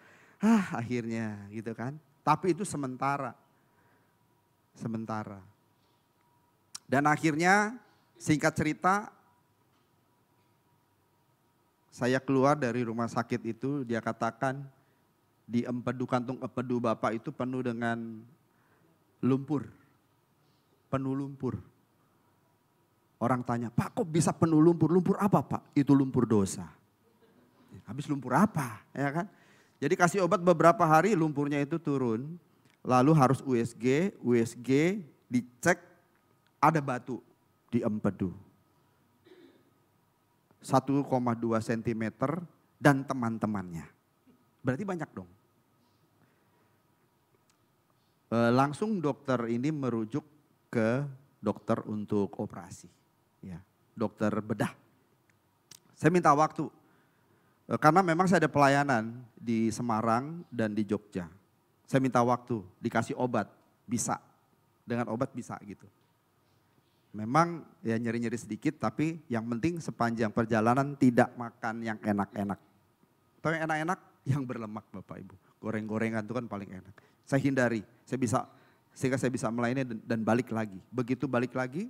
Akhirnya gitu kan. Tapi itu sementara. Sementara. Dan akhirnya singkat cerita saya keluar dari rumah sakit itu, dia katakan di kantung empedu Bapak itu penuh dengan lumpur. Penuh lumpur. Orang tanya, Pak kok bisa penuh lumpur? Lumpur apa Pak? Itu lumpur dosa. Habis lumpur apa? Ya kan? Jadi kasih obat beberapa hari lumpurnya itu turun. Lalu harus USG dicek ada batu di empedu. 1,2 cm dan teman-temannya. Berarti banyak dong. langsung dokter ini merujuk ke dokter untuk operasi. Ya, dokter bedah. Saya minta waktu. Karena memang saya ada pelayanan di Semarang dan di Jogja. Saya minta waktu, dikasih obat, bisa. Dengan obat bisa gitu. Memang ya nyeri-nyeri sedikit, tapi yang penting sepanjang perjalanan tidak makan yang enak-enak. Tahu yang enak-enak? Yang berlemak Bapak Ibu. Goreng-gorengan itu kan paling enak. Saya hindari, sehingga saya bisa melayani dan balik lagi. Begitu balik lagi,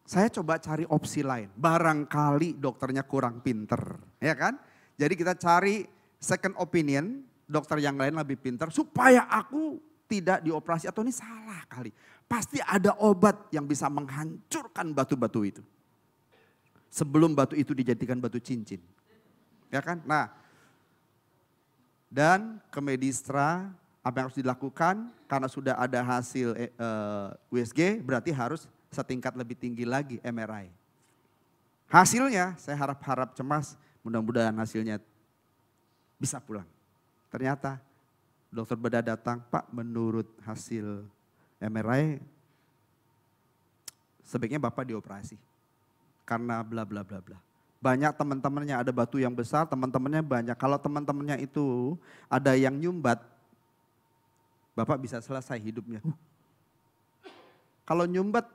saya coba cari opsi lain. Barangkali dokternya kurang pinter, ya kan? Jadi kita cari second opinion, dokter yang lain lebih pinter supaya aku tidak dioperasi atau ini salah kali. Pasti ada obat yang bisa menghancurkan batu-batu itu. Sebelum batu itu dijadikan batu cincin. Ya kan? Nah, dan ke Medistra apa yang harus dilakukan karena sudah ada hasil USG berarti harus setingkat lebih tinggi lagi MRI. Hasilnya saya harap cemas, mudah-mudahan hasilnya bisa pulang. Ternyata dokter bedah datang, Pak menurut hasil MRI sebaiknya Bapak dioperasi. Karena bla bla bla bla. Banyak teman-temannya ada batu yang besar, teman-temannya banyak. Kalau teman-temannya itu ada yang nyumbat, Bapak bisa selesai hidupnya. Kalau nyumbat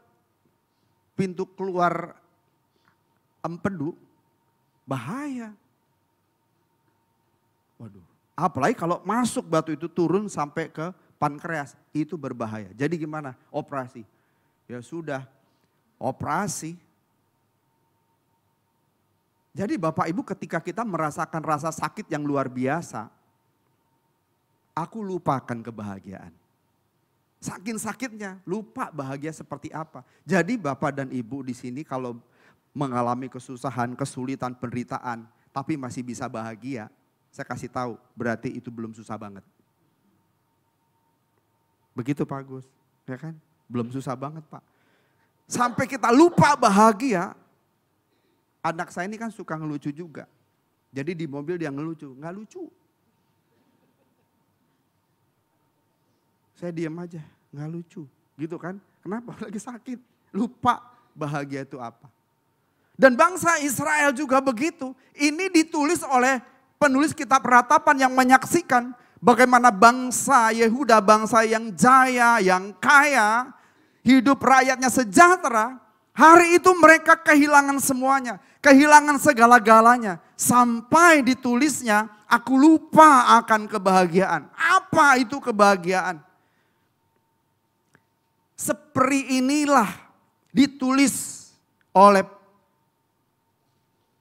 pintu keluar empedu, bahaya. Waduh, apalagi kalau masuk batu itu turun sampai ke pankreas, itu berbahaya. Jadi gimana? Operasi. Ya sudah, operasi. Jadi Bapak Ibu ketika kita merasakan rasa sakit yang luar biasa, aku lupakan kebahagiaan. Saking sakitnya, lupa bahagia seperti apa. Jadi Bapak dan Ibu di sini kalau mengalami kesusahan, kesulitan, penderitaan, tapi masih bisa bahagia, saya kasih tahu, berarti itu belum susah banget. Begitu Pak Gus, ya kan? Belum susah banget Pak. Sampai kita lupa bahagia, anak saya ini kan suka ngelucu juga. Jadi di mobil dia ngelucu, nggak lucu. Saya diam aja, nggak lucu, gitu kan? Kenapa? Lagi sakit, lupa bahagia itu apa. Dan bangsa Israel juga begitu. Ini ditulis oleh penulis kitab Ratapan yang menyaksikan bagaimana bangsa Yehuda, bangsa yang jaya, yang kaya, hidup rakyatnya sejahtera. Hari itu mereka kehilangan semuanya, kehilangan segala-galanya. Sampai ditulisnya, aku lupa akan kebahagiaan. Apa itu kebahagiaan? Seperti inilah ditulis oleh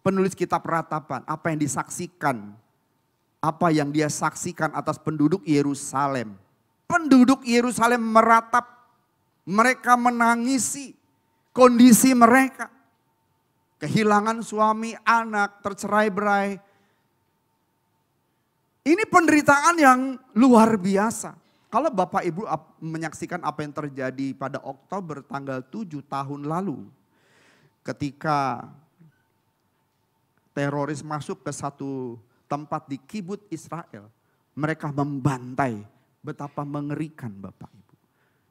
penulis kitab Ratapan. Apa yang disaksikan, apa yang dia saksikan atas penduduk Yerusalem. Penduduk Yerusalem meratap, mereka menangisi kondisi mereka. Kehilangan suami, anak, tercerai-berai. Ini penderitaan yang luar biasa. Kalau Bapak Ibu menyaksikan apa yang terjadi pada Oktober tanggal 7 tahun lalu. Ketika teroris masuk ke satu tempat di Kibut Israel. Mereka membantai, betapa mengerikan Bapak Ibu.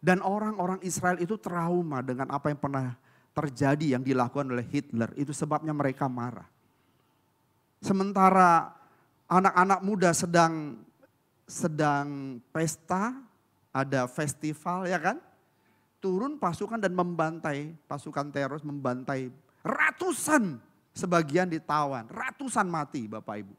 Dan orang-orang Israel itu trauma dengan apa yang pernah terjadi yang dilakukan oleh Hitler. Itu sebabnya mereka marah. Sementara anak-anak muda sedang pesta, ada festival ya kan. Turun pasukan dan membantai, pasukan teroris membantai ratusan, sebagian ditawan, ratusan mati Bapak Ibu.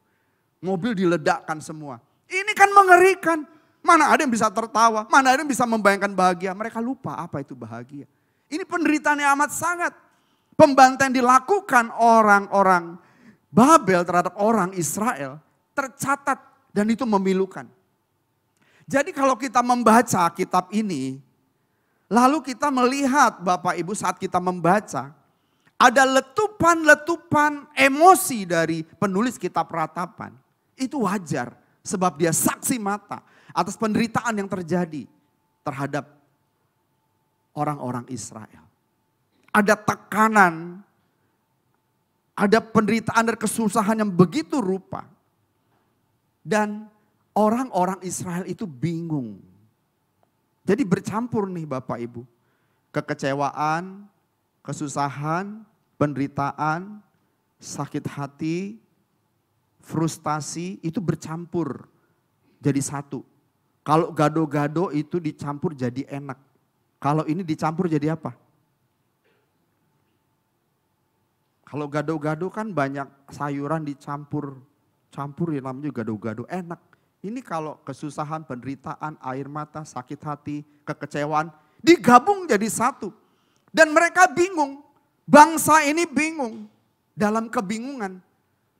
Mobil diledakkan semua. Ini kan mengerikan. Mana ada yang bisa tertawa, mana ada yang bisa membayangkan bahagia. Mereka lupa apa itu bahagia. Ini penderitaan yang amat sangat. Pembantaian dilakukan orang-orang Babel terhadap orang Israel tercatat dan itu memilukan. Jadi kalau kita membaca kitab ini, lalu kita melihat Bapak Ibu saat kita membaca, ada letupan-letupan emosi dari penulis kitab Ratapan. Itu wajar sebab dia saksi mata atas penderitaan yang terjadi terhadap orang-orang Israel. Ada tekanan, ada penderitaan dan kesusahan yang begitu rupa. Dan orang-orang Israel itu bingung. Jadi bercampur nih Bapak Ibu. Kekecewaan, kesusahan, penderitaan, sakit hati, frustasi itu bercampur jadi satu. Kalau gado-gado itu dicampur jadi enak. Kalau ini dicampur jadi apa? Kalau gado-gado kan banyak sayuran dicampur ya namanya gado-gado enak. Ini kalau kesusahan, penderitaan, air mata, sakit hati, kekecewaan digabung jadi satu. Dan mereka bingung. Bangsa ini bingung. Dalam kebingungan.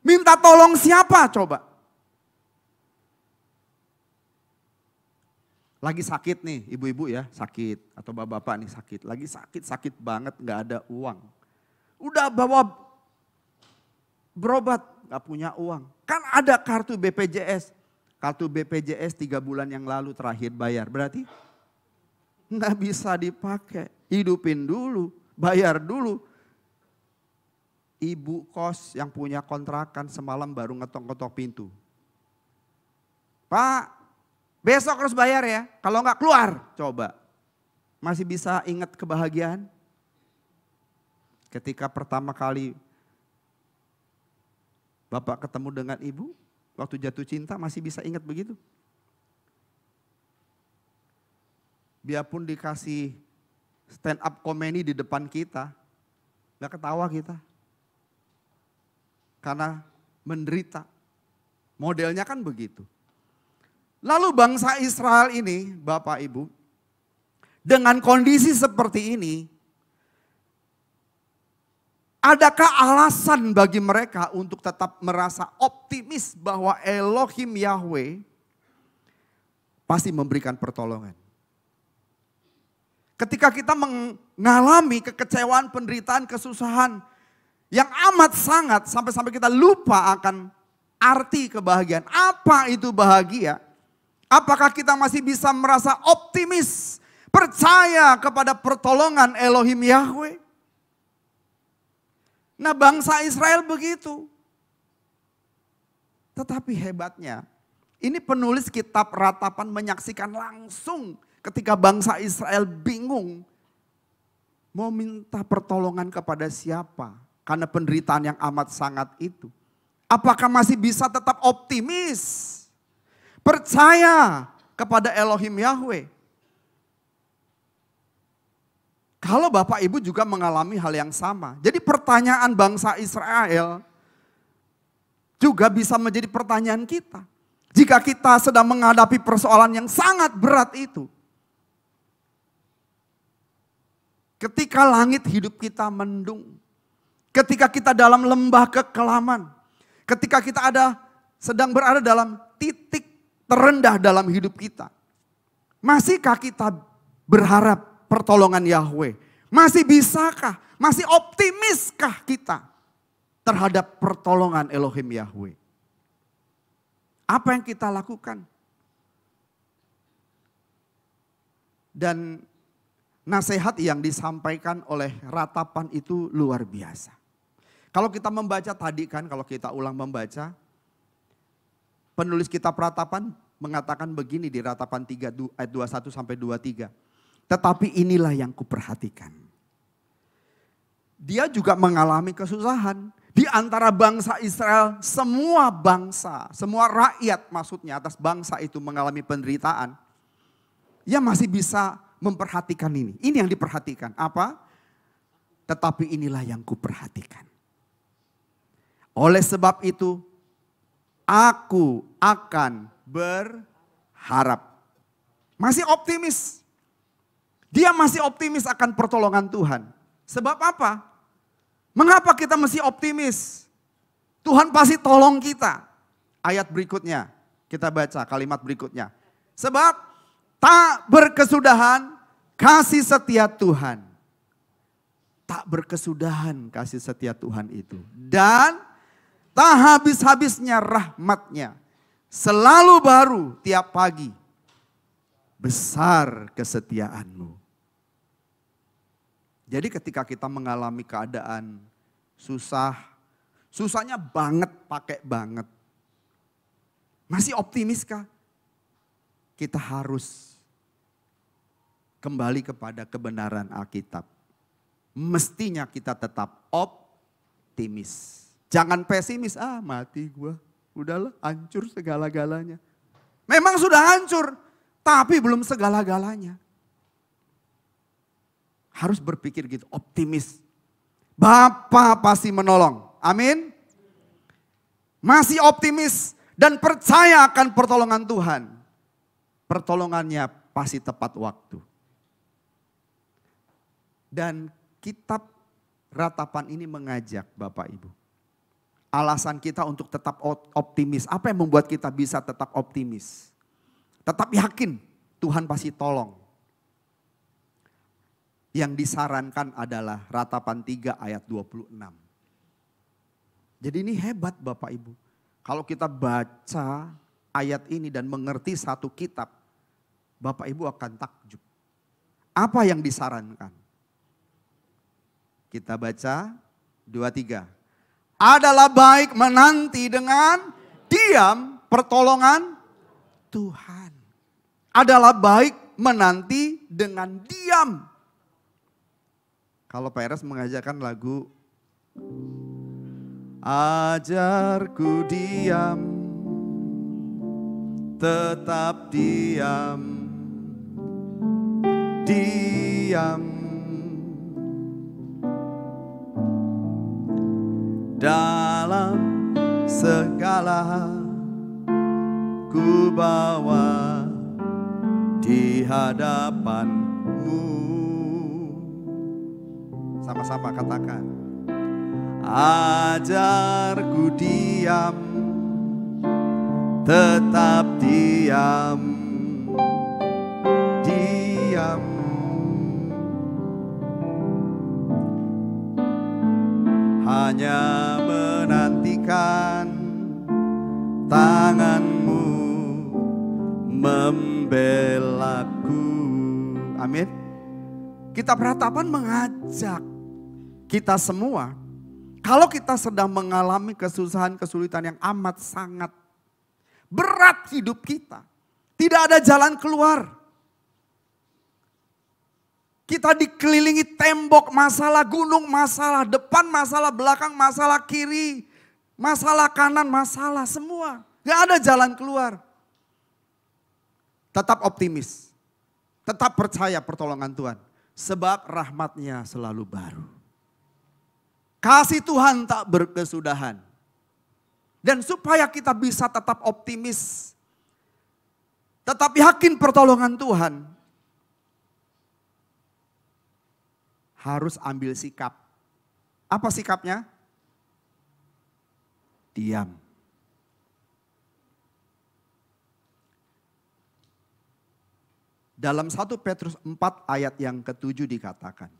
Minta tolong siapa coba? Lagi sakit nih ibu-ibu ya, sakit. Atau bapak-bapak nih sakit. Lagi sakit banget gak ada uang. Udah bawa berobat gak punya uang. Kan ada kartu BPJS. Kartu BPJS 3 bulan yang lalu terakhir bayar. Berarti nggak bisa dipakai. Hidupin dulu, bayar dulu. Ibu kos yang punya kontrakan semalam baru ngetok-ngetok pintu. Pak, besok harus bayar ya. Kalau nggak keluar, coba. Masih bisa ingat kebahagiaan? Ketika pertama kali Bapak ketemu dengan ibu, waktu jatuh cinta masih bisa ingat begitu? Biarpun dikasih stand up comedy di depan kita, gak ketawa kita. Karena menderita. Modelnya kan begitu. Lalu bangsa Israel ini, Bapak Ibu, dengan kondisi seperti ini, adakah alasan bagi mereka untuk tetap merasa optimis bahwa Elohim Yahweh pasti memberikan pertolongan? Ketika kita mengalami kekecewaan, penderitaan, kesusahan yang amat sangat sampai-sampai kita lupa akan arti kebahagiaan. Apa itu bahagia? Apakah kita masih bisa merasa optimis, percaya kepada pertolongan Elohim Yahweh? Nah bangsa Israel begitu. Tetapi hebatnya, ini penulis kitab Ratapan menyaksikan langsung ketika bangsa Israel bingung. Mau minta pertolongan kepada siapa? Karena penderitaan yang amat sangat itu. Apakah masih bisa tetap optimis? Percaya kepada Elohim Yahweh. Kalau Bapak Ibu juga mengalami hal yang sama. Jadi pertanyaan bangsa Israel juga bisa menjadi pertanyaan kita. Jika kita sedang menghadapi persoalan yang sangat berat itu. Ketika langit hidup kita mendung. Ketika kita dalam lembah kekelaman. Ketika kita sedang berada dalam titik terendah dalam hidup kita. Masihkah kita berharap pertolongan Yahweh? Masih bisakah? Masih optimiskah kita terhadap pertolongan Elohim Yahweh? Apa yang kita lakukan? Dan nasihat yang disampaikan oleh Ratapan itu luar biasa. Kalau kita membaca tadi kan, kalau kita ulang membaca, penulis kitab Ratapan mengatakan begini di Ratapan 3 ayat 21 sampai 23. Tetapi inilah yang kuperhatikan. Dia juga mengalami kesusahan. Di antara bangsa Israel, semua bangsa, semua rakyat maksudnya atas bangsa itu mengalami penderitaan. Ia masih bisa memperhatikan ini. Ini yang diperhatikan. Apa? Tetapi inilah yang kuperhatikan. Oleh sebab itu, aku akan berharap. Masih optimis. Dia masih optimis akan pertolongan Tuhan. Sebab apa? Mengapa kita mesti optimis? Tuhan pasti tolong kita. Ayat berikutnya, kita baca kalimat berikutnya. Sebab tak berkesudahan kasih setia Tuhan. Tak berkesudahan kasih setia Tuhan itu. Dan tak habis-habisnya rahmatnya. Selalu baru tiap pagi. Besar kesetiaanmu. Jadi ketika kita mengalami keadaan susah, susahnya banget, pakai banget. Masih optimiskah? Kita harus kembali kepada kebenaran Alkitab. Mestinya kita tetap optimis. Jangan pesimis, mati gua. Udahlah, hancur segala-galanya. Memang sudah hancur, tapi belum segala-galanya. Harus berpikir gitu, optimis. Bapa pasti menolong. Amin. Masih optimis dan percaya akan pertolongan Tuhan. Pertolongannya pasti tepat waktu. Dan kitab Ratapan ini mengajak Bapak Ibu. Alasan kita untuk tetap optimis. Apa yang membuat kita bisa tetap optimis? Tetap yakin Tuhan pasti tolong. Yang disarankan adalah Ratapan 3 ayat 26. Jadi ini hebat Bapak Ibu. Kalau kita baca ayat ini dan mengerti satu kitab, Bapak Ibu akan takjub. Apa yang disarankan? Kita baca 2-3. Adalah baik menanti dengan diam pertolongan Tuhan. Adalah baik menanti dengan diam. Kalau Pak Eres mengajarkan lagu ajarku diam, tetap diam, diam. Dalam segala ku bawa di hadapanmu. Sama-sama katakan. Ajarku diam, tetap diam, diam. Hanya menantikan tanganmu membelaku. Amin. Kitab Ratapan mengajak kita semua, kalau kita sedang mengalami kesusahan, kesulitan yang amat sangat berat hidup kita, tidak ada jalan keluar. Kita dikelilingi tembok masalah, gunung masalah, depan masalah, belakang masalah, kiri, masalah kanan, masalah semua. Gak ada jalan keluar. Tetap optimis, tetap percaya pertolongan Tuhan. Sebab rahmatnya selalu baru. Kasih Tuhan tak berkesudahan. Dan supaya kita bisa tetap optimis, tetap yakin pertolongan Tuhan, harus ambil sikap. Apa sikapnya? Diam. Dalam 1 Petrus 4 ayat yang ke-7 dikatakan,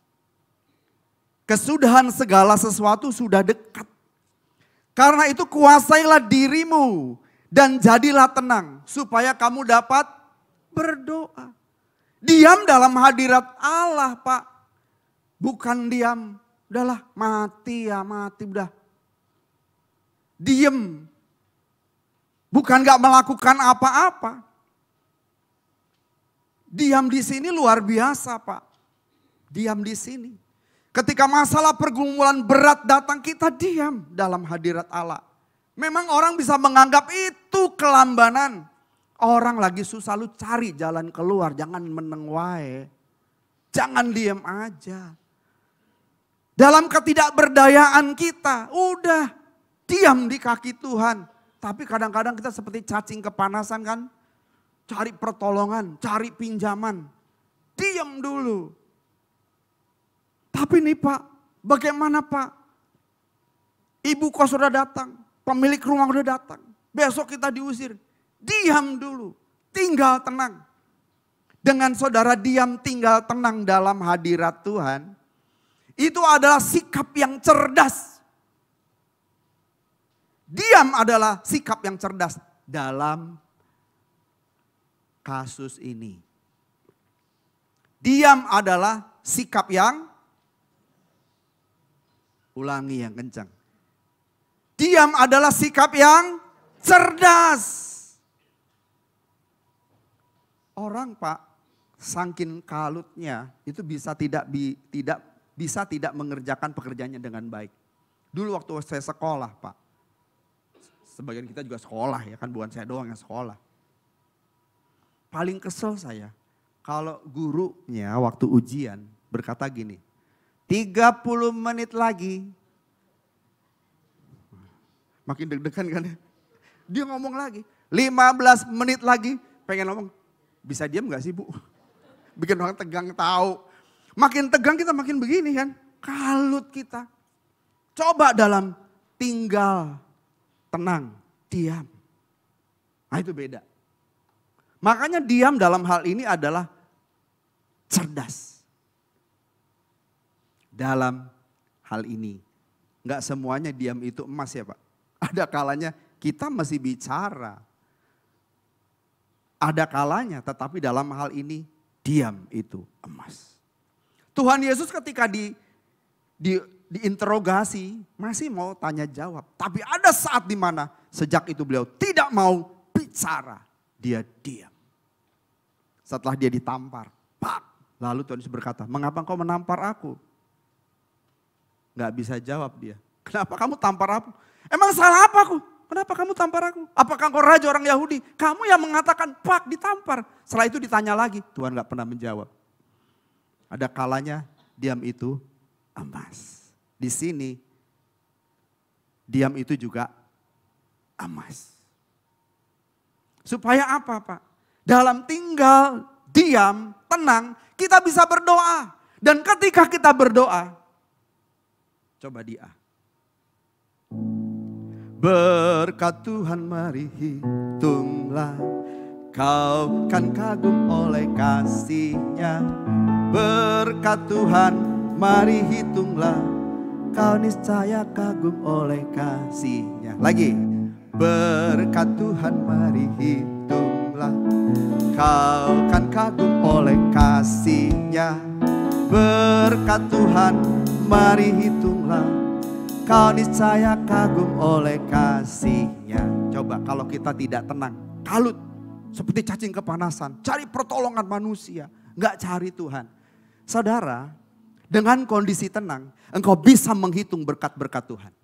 kesudahan segala sesuatu sudah dekat. Karena itu kuasailah dirimu dan jadilah tenang supaya kamu dapat berdoa. Diam dalam hadirat Allah, Pak. Bukan diam, udahlah mati ya mati udah. Diem. Bukan gak melakukan apa-apa. Diam di sini luar biasa, Pak. Diam di sini. Ketika masalah pergumulan berat datang, kita diam dalam hadirat Allah. Memang orang bisa menganggap itu kelambanan. Orang lagi susah, lu cari jalan keluar, jangan meneng wae. Jangan diam aja. Dalam ketidakberdayaan kita, udah diam di kaki Tuhan. Tapi kadang-kadang kita seperti cacing kepanasan kan. Cari pertolongan, cari pinjaman. Diam dulu. Tapi nih Pak, bagaimana Pak? Ibu kos sudah datang, pemilik rumah sudah datang. Besok kita diusir. Diam dulu, tinggal tenang. Dengan saudara diam tinggal tenang dalam hadirat Tuhan. Itu adalah sikap yang cerdas. Diam adalah sikap yang cerdas dalam kasus ini. Diam adalah sikap yang, ulangi yang kencang. Diam adalah sikap yang cerdas. Orang Pak Sangkin kalutnya itu bisa tidak mengerjakan pekerjaannya dengan baik. Dulu waktu saya sekolah, Pak. Sebagian kita juga sekolah ya kan, bukan saya doang yang sekolah. Paling kesel saya kalau gurunya waktu ujian berkata gini, 30 menit lagi. Makin deg-degan kan ya. Dia ngomong lagi, 15 menit lagi. Pengen ngomong, bisa diam gak sih Bu? Bikin orang tegang tahu. Makin tegang kita makin begini kan. Kalut kita. Coba dalam tinggal, tenang, diam. Nah itu beda. Makanya diam dalam hal ini adalah cerdas. Dalam hal ini. Enggak semuanya diam itu emas ya Pak. Ada kalanya kita masih bicara. Ada kalanya tetapi dalam hal ini diam itu emas. Tuhan Yesus ketika diinterogasi masih mau tanya jawab. Tapi ada saat di mana sejak itu beliau tidak mau bicara. Dia diam. Setelah dia ditampar. Pak. Lalu Tuhan Yesus berkata, mengapa kau menampar aku? Gak bisa jawab dia. Kenapa kamu tampar aku? Emang salah apa aku? Kenapa kamu tampar aku? Apakah kau raja orang Yahudi? Kamu yang mengatakan pak ditampar. Setelah itu ditanya lagi. Tuhan gak pernah menjawab. Ada kalanya diam itu emas. Di sini diam itu juga emas. Supaya apa Pak? Dalam tinggal, diam, tenang, kita bisa berdoa. Dan ketika kita berdoa, coba dia. Berkat Tuhan mari hitunglah, kau kan kagum oleh kasih-Nya. Berkat Tuhan mari hitunglah, kau niscaya kagum oleh kasih-Nya. Lagi. Berkat Tuhan mari hitunglah, kau kan kagum oleh kasih-Nya. Berkat Tuhan mari hitunglah, kau niscaya kagum oleh kasih-Nya. Coba kalau kita tidak tenang, kalut seperti cacing kepanasan, cari pertolongan manusia, gak cari Tuhan. Saudara, dengan kondisi tenang, engkau bisa menghitung berkat-berkat Tuhan.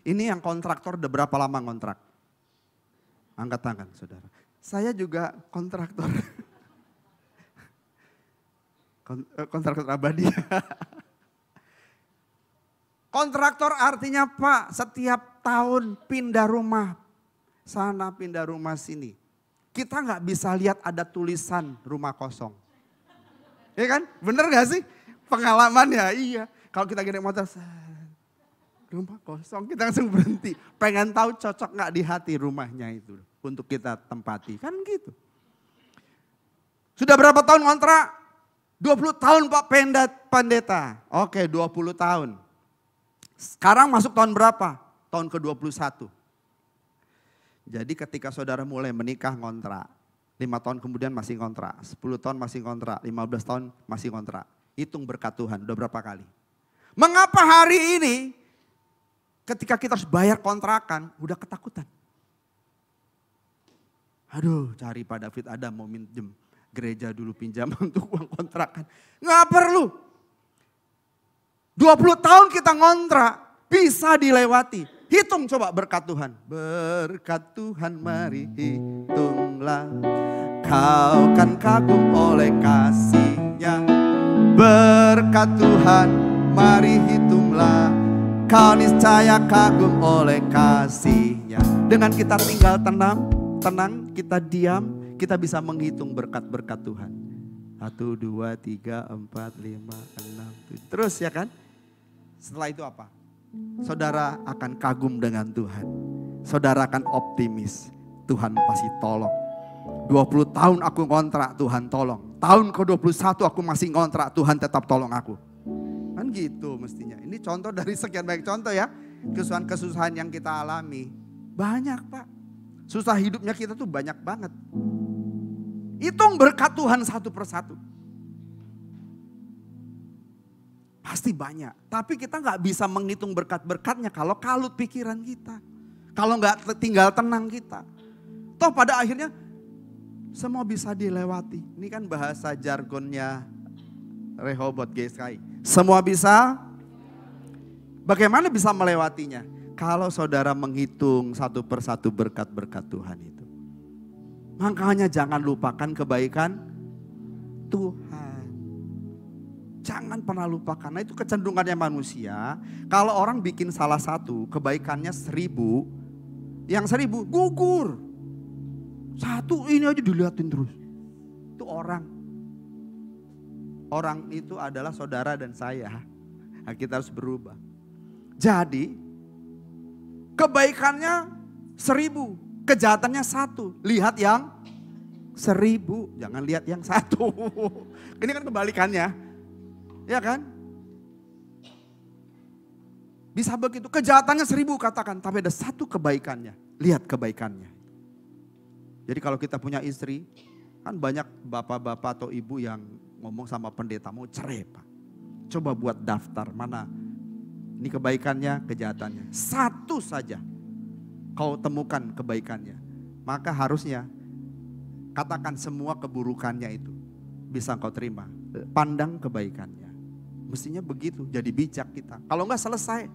Ini yang kontraktor udah berapa lama kontrak? Angkat tangan saudara. Saya juga kontraktor. Kontraktor abadi. Kontraktor artinya Pak, setiap tahun pindah rumah. Sana pindah rumah sini. Kita nggak bisa lihat ada tulisan rumah kosong. Iya kan? Bener gak sih? Pengalaman ya, iya. Kalau kita gede motor, rumah kosong, kita langsung berhenti. Pengen tahu cocok gak di hati rumahnya itu untuk kita tempati. Kan gitu. Sudah berapa tahun kontrak? 20 tahun Pak Pendeta. Oke 20 tahun. Sekarang masuk tahun berapa? Tahun ke-21. Jadi ketika saudara mulai menikah kontrak. 5 tahun kemudian masih kontrak. 10 tahun masih kontrak. 15 tahun masih kontrak. Hitung berkat Tuhan udah berapa kali. Mengapa hari ini ketika kita harus bayar kontrakan, udah ketakutan. Aduh, cari Pak David ada mau minjem gereja dulu pinjam untuk uang kontrakan. Nggak perlu. 20 tahun kita ngontrak, bisa dilewati. Hitung coba berkat Tuhan. Berkat Tuhan mari hitunglah, kau kan kagum oleh kasih-Nya. Berkat Tuhan mari hitunglah, kau niscaya kagum oleh kasih-Nya. Dengan kita tinggal tenang, kita diam, kita bisa menghitung berkat-berkat Tuhan. 1, 2, 3, 4, 5, 6, 7. Terus ya kan? Setelah itu apa? Saudara akan kagum dengan Tuhan. Saudara akan optimis. Tuhan pasti tolong. 20 tahun aku ngontrak, Tuhan tolong. Tahun ke-21 aku masih ngontrak, Tuhan tetap tolong aku. Kan gitu mestinya. Ini contoh dari sekian banyak contoh ya. Kesusahan-kesusahan yang kita alami. Banyak Pak. Susah hidupnya kita tuh banyak banget. Hitung berkat Tuhan satu persatu. Pasti banyak. Tapi kita gak bisa menghitung berkat-berkatnya kalau kalut pikiran kita. Kalau gak tinggal tenang kita. Toh pada akhirnya Semua bisa dilewati. Ini kan bahasa jargonnya Rehobot GSKI. Semua bisa. Bagaimana bisa melewatinya? Kalau saudara menghitung satu persatu berkat-berkat Tuhan itu. Makanya jangan lupakan kebaikan Tuhan. Jangan pernah lupakan. Nah itu kecenderungannya manusia. Kalau orang bikin salah satu, kebaikannya 1000. Yang 1000 gugur. Satu ini aja dilihatin terus. Itu orang. Orang itu adalah saudara dan saya. Nah, kita harus berubah. Jadi kebaikannya 1000, kejahatannya 1. Lihat yang 1000, jangan lihat yang 1. Ini kan kebalikannya. Ya kan? Bisa begitu, kejahatannya 1000 katakan, tapi ada 1 kebaikannya. Lihat kebaikannya. Jadi kalau kita punya istri, kan banyak bapak-bapak atau ibu yang ngomong sama pendeta mau cerai Pak. Coba buat daftar mana ini kebaikannya, kejahatannya. 1 saja kau temukan kebaikannya. Maka harusnya katakan semua keburukannya itu bisa kau terima. Pandang kebaikannya. Mestinya begitu, jadi bijak kita. Kalau enggak selesai.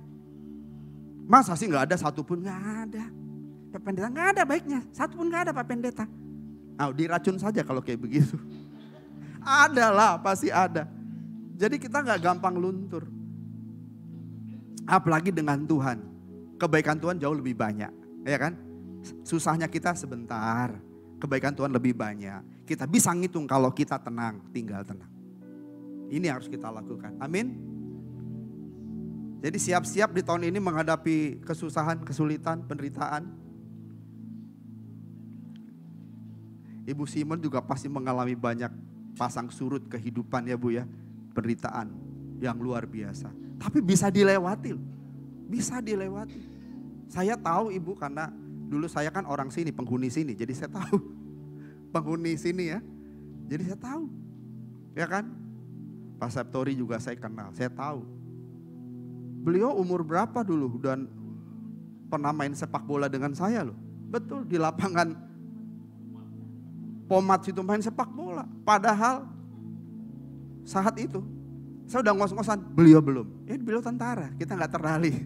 Masa sih enggak ada satupun? Enggak ada. Pak Pendeta enggak ada baiknya, satupun enggak ada Pak Pendeta. Nah, diracun saja kalau kayak begitu. Ada lah, pasti ada. Jadi kita enggak gampang luntur. Apalagi dengan Tuhan. Kebaikan Tuhan jauh lebih banyak, ya kan? Susahnya kita sebentar, kebaikan Tuhan lebih banyak. Kita bisa ngitung kalau kita tenang, tinggal tenang. Ini harus kita lakukan. Amin. Jadi siap-siap di tahun ini menghadapi kesusahan, kesulitan, penderitaan. Ibu Simon juga pasti mengalami banyak pasang surut kehidupan ya Bu ya. Penderitaan yang luar biasa. Tapi bisa dilewati loh. Bisa dilewati. Saya tahu Ibu karena dulu saya kan orang sini, penghuni sini. Jadi saya tahu. Penghuni sini ya. Jadi saya tahu. Ya kan? Pak Septori juga saya kenal, saya tahu. Beliau umur berapa dulu dan pernah main sepak bola dengan saya loh. Betul, di lapangan Pomat situ main sepak bola. Padahal saat itu saya udah ngos-ngosan, beliau belum. Beliau tentara, kita gak terlatih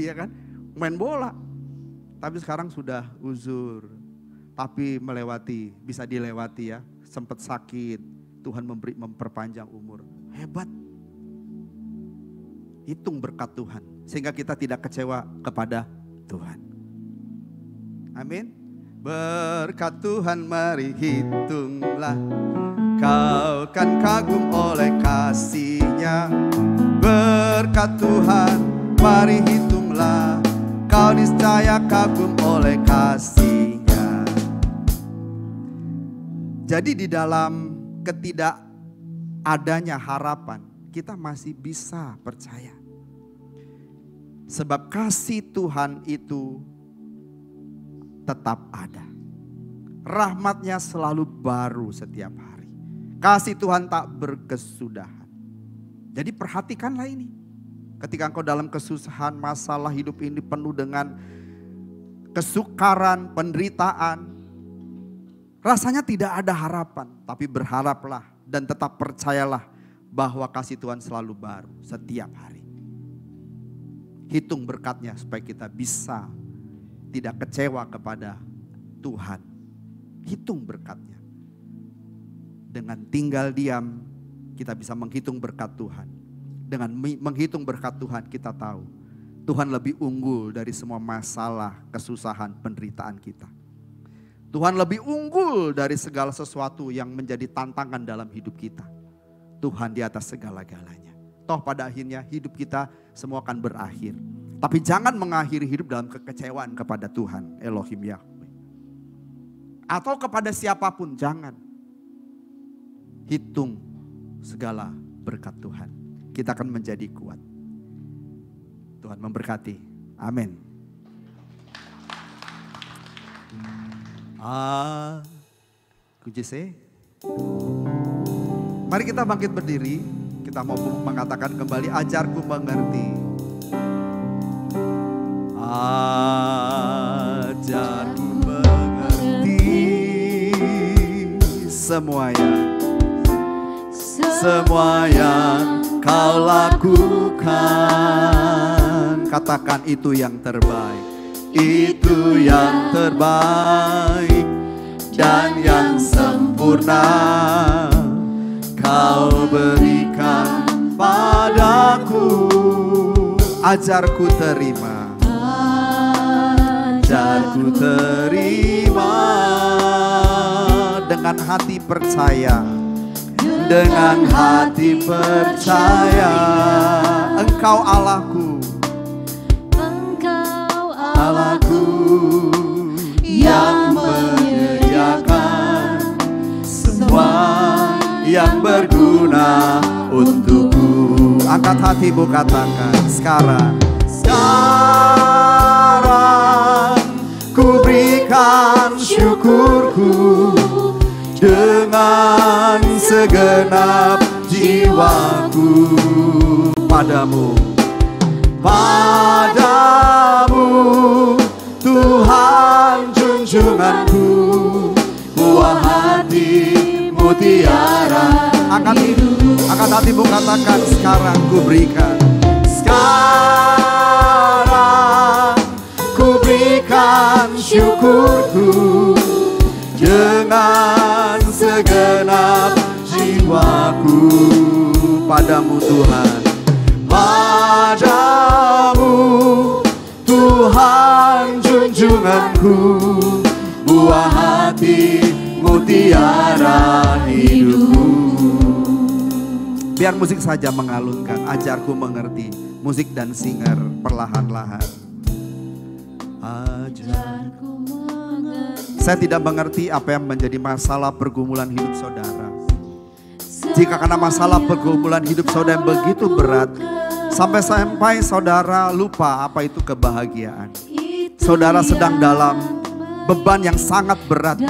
ya kan. Main bola. Tapi sekarang sudah uzur. Tapi melewati, bisa dilewati ya. Sempat sakit, Tuhan memperpanjang umur. Hebat. Hitung berkat Tuhan. Sehingga kita tidak kecewa kepada Tuhan. Amin. Berkat Tuhan mari hitunglah. Kau kan kagum oleh kasih-Nya. Berkat Tuhan mari hitunglah. Kau niscaya kagum oleh kasih-Nya. Jadi di dalam ketidakadanya harapan, kita masih bisa percaya. Sebab kasih Tuhan itu tetap ada. Rahmat-Nya selalu baru setiap hari. Kasih Tuhan tak berkesudahan. Jadi perhatikanlah ini. Ketika engkau dalam kesusahan, masalah hidup ini penuh dengan kesukaran, penderitaan. Rasanya tidak ada harapan, tapi berharaplah dan tetap percayalah bahwa kasih Tuhan selalu baru setiap hari. Hitung berkat-Nya supaya kita bisa tidak kecewa kepada Tuhan. Hitung berkat-Nya. Dengan tinggal diam kita bisa menghitung berkat Tuhan. Dengan menghitung berkat Tuhan kita tahu Tuhan lebih unggul dari semua masalah, kesusahan, penderitaan kita. Tuhan lebih unggul dari segala sesuatu yang menjadi tantangan dalam hidup kita. Tuhan di atas segala-galanya. Toh pada akhirnya hidup kita semua akan berakhir. Tapi jangan mengakhiri hidup dalam kekecewaan kepada Tuhan Elohim Yahweh. Atau kepada siapapun, jangan. Hitung segala berkat Tuhan. Kita akan menjadi kuat. Tuhan memberkati. Amin. Kujese. Mari kita bangkit berdiri. Kita mau mengatakan kembali, ajarku mengerti. Ajarku mengerti semua yang kau lakukan. Katakan itu yang terbaik, itu yang terbaik dan yang sempurna kau berikan padaku. Ajarku terima, ajarku terima, dengan hati percaya, dengan hati percaya. Engkau Allahku, Engkau Allahku yang menyediakan semua yang berguna untukku. Angkat hatimu, katakan sekarang. Sekarang ku berikan syukurku dengan segenap jiwaku padamu, padamu Tuhan junjunganku, buah hati mutiara. Angkat hatimu, katakan sekarang ku berikan. Sekarang ku berikan syukurku dengan segenap jiwaku padamu Tuhan, padamu Tuhan junjunganku, buah hati mutiara hidupku. Biar musik saja mengalunkan, ajarku mengerti. Musik dan singer perlahan-lahan. Ajarku mengerti. Saya tidak mengerti apa yang menjadi masalah pergumulan hidup saudara. Jika karena masalah pergumulan hidup saudara yang begitu berat, sampai saudara lupa apa itu kebahagiaan. Saudara sedang dalam beban yang sangat berat,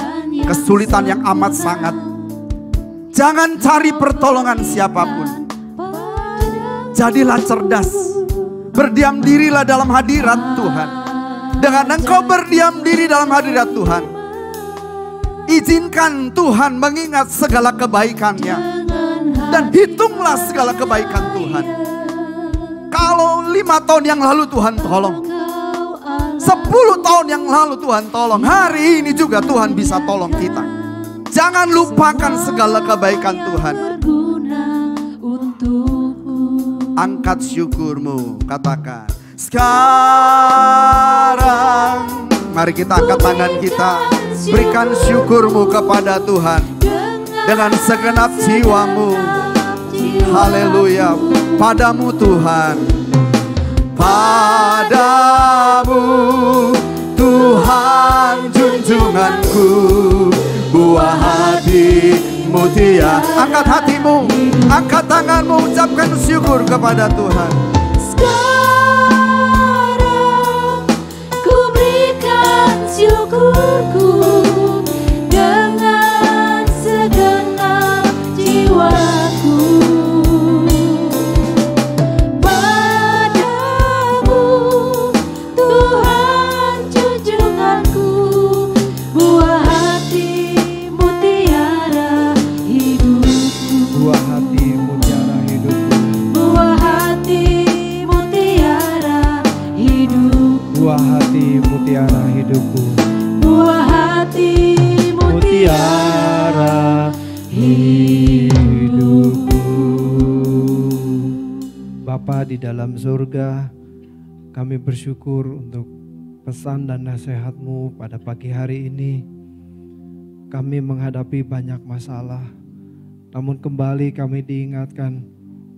kesulitan yang amat sangat. Jangan cari pertolongan siapapun. Jadilah cerdas. Berdiam dirilah dalam hadirat Tuhan. Dengan engkau berdiam diri dalam hadirat Tuhan, izinkan Tuhan mengingat segala kebaikannya. Dan hitunglah segala kebaikan Tuhan. Kalau 5 tahun yang lalu Tuhan tolong, 10 tahun yang lalu Tuhan tolong, hari ini juga Tuhan bisa tolong kita. Jangan lupakan segala kebaikan Tuhan. Angkat syukurmu, katakan sekarang. Mari kita angkat tangan kita, berikan syukurmu kepada Tuhan dengan segenap jiwamu. Haleluya, padamu Tuhan, padamu Tuhan junjunganku, buah hati mutiara. Angkat hatimu, angkat tanganmu, ucapkan syukur kepada Tuhan. Sekarang ku berikan syukurku dengan segenap jiwaku. Padamu Tuhan junjunganku, buah hati mutiara hidupku. Buah hati mutiara hidupku. Buah hati mutiara hidupku. Buah hati mutiara hidupku. Buah hati mutiara Hidupku. Bapa di dalam surga, kami bersyukur untuk pesan dan nasihat-Mu pada pagi hari ini. Kami menghadapi banyak masalah, namun kembali kami diingatkan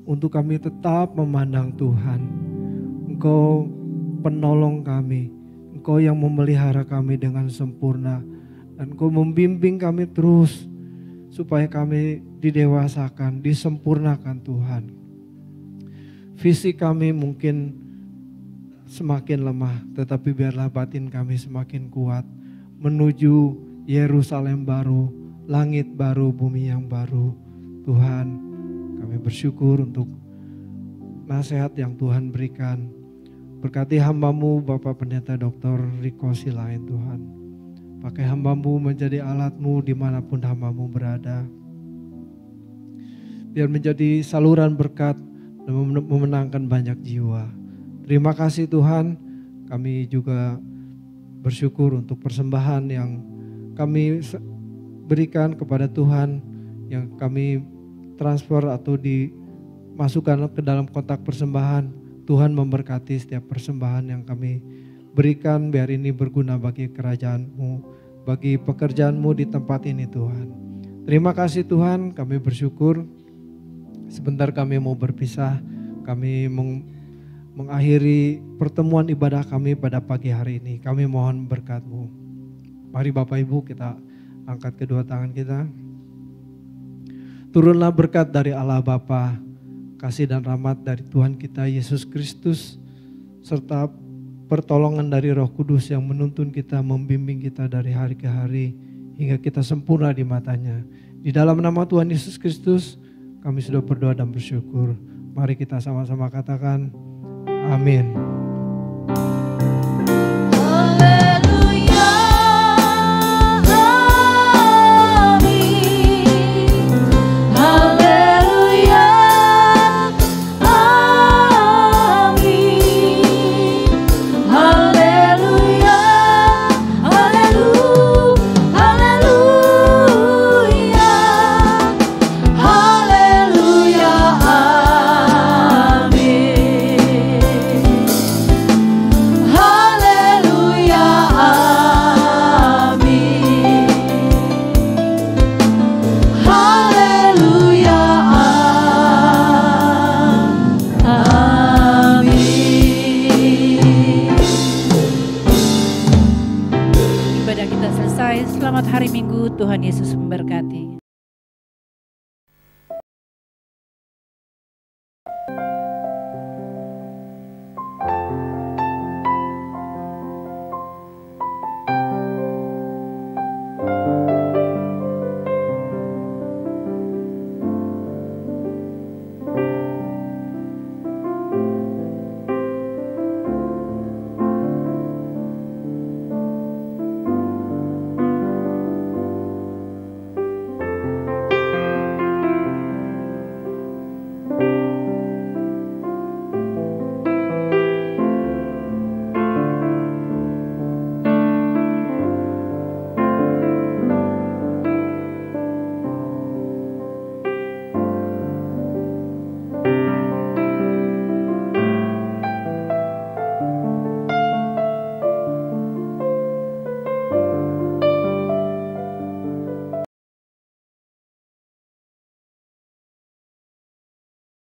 untuk kami tetap memandang Tuhan. Engkau penolong kami, Engkau yang memelihara kami dengan sempurna, dan Engkau membimbing kami terus supaya kami didewasakan, disempurnakan Tuhan. Fisik kami mungkin semakin lemah, tetapi biarlah batin kami semakin kuat menuju Yerusalem baru, langit baru, bumi yang baru. Tuhan, kami bersyukur untuk nasihat yang Tuhan berikan. Berkati hamba-Mu Bapak Pendeta Dr. Riko Silain Tuhan. Pakai hamba-Mu menjadi alat-Mu dimanapun hamba-Mu berada. Biar menjadi saluran berkat dan memenangkan banyak jiwa. Terima kasih Tuhan, kami juga bersyukur untuk persembahan yang kami berikan kepada Tuhan, yang kami transfer atau dimasukkan ke dalam kotak persembahan. Tuhan memberkati setiap persembahan yang kami berikan, biar ini berguna bagi kerajaan-Mu, bagi pekerjaan-Mu di tempat ini Tuhan. Terima kasih Tuhan, kami bersyukur. Sebentar kami mau berpisah, kami mengakhiri pertemuan ibadah kami pada pagi hari ini. Kami mohon berkat-Mu. Mari Bapak Ibu kita angkat kedua tangan kita. Turunlah berkat dari Allah Bapa, kasih dan rahmat dari Tuhan kita Yesus Kristus, serta pertolongan dari Roh Kudus yang menuntun kita, membimbing kita dari hari ke hari hingga kita sempurna di matanya. Di dalam nama Tuhan Yesus Kristus kami sudah berdoa dan bersyukur. Mari kita sama-sama katakan amin.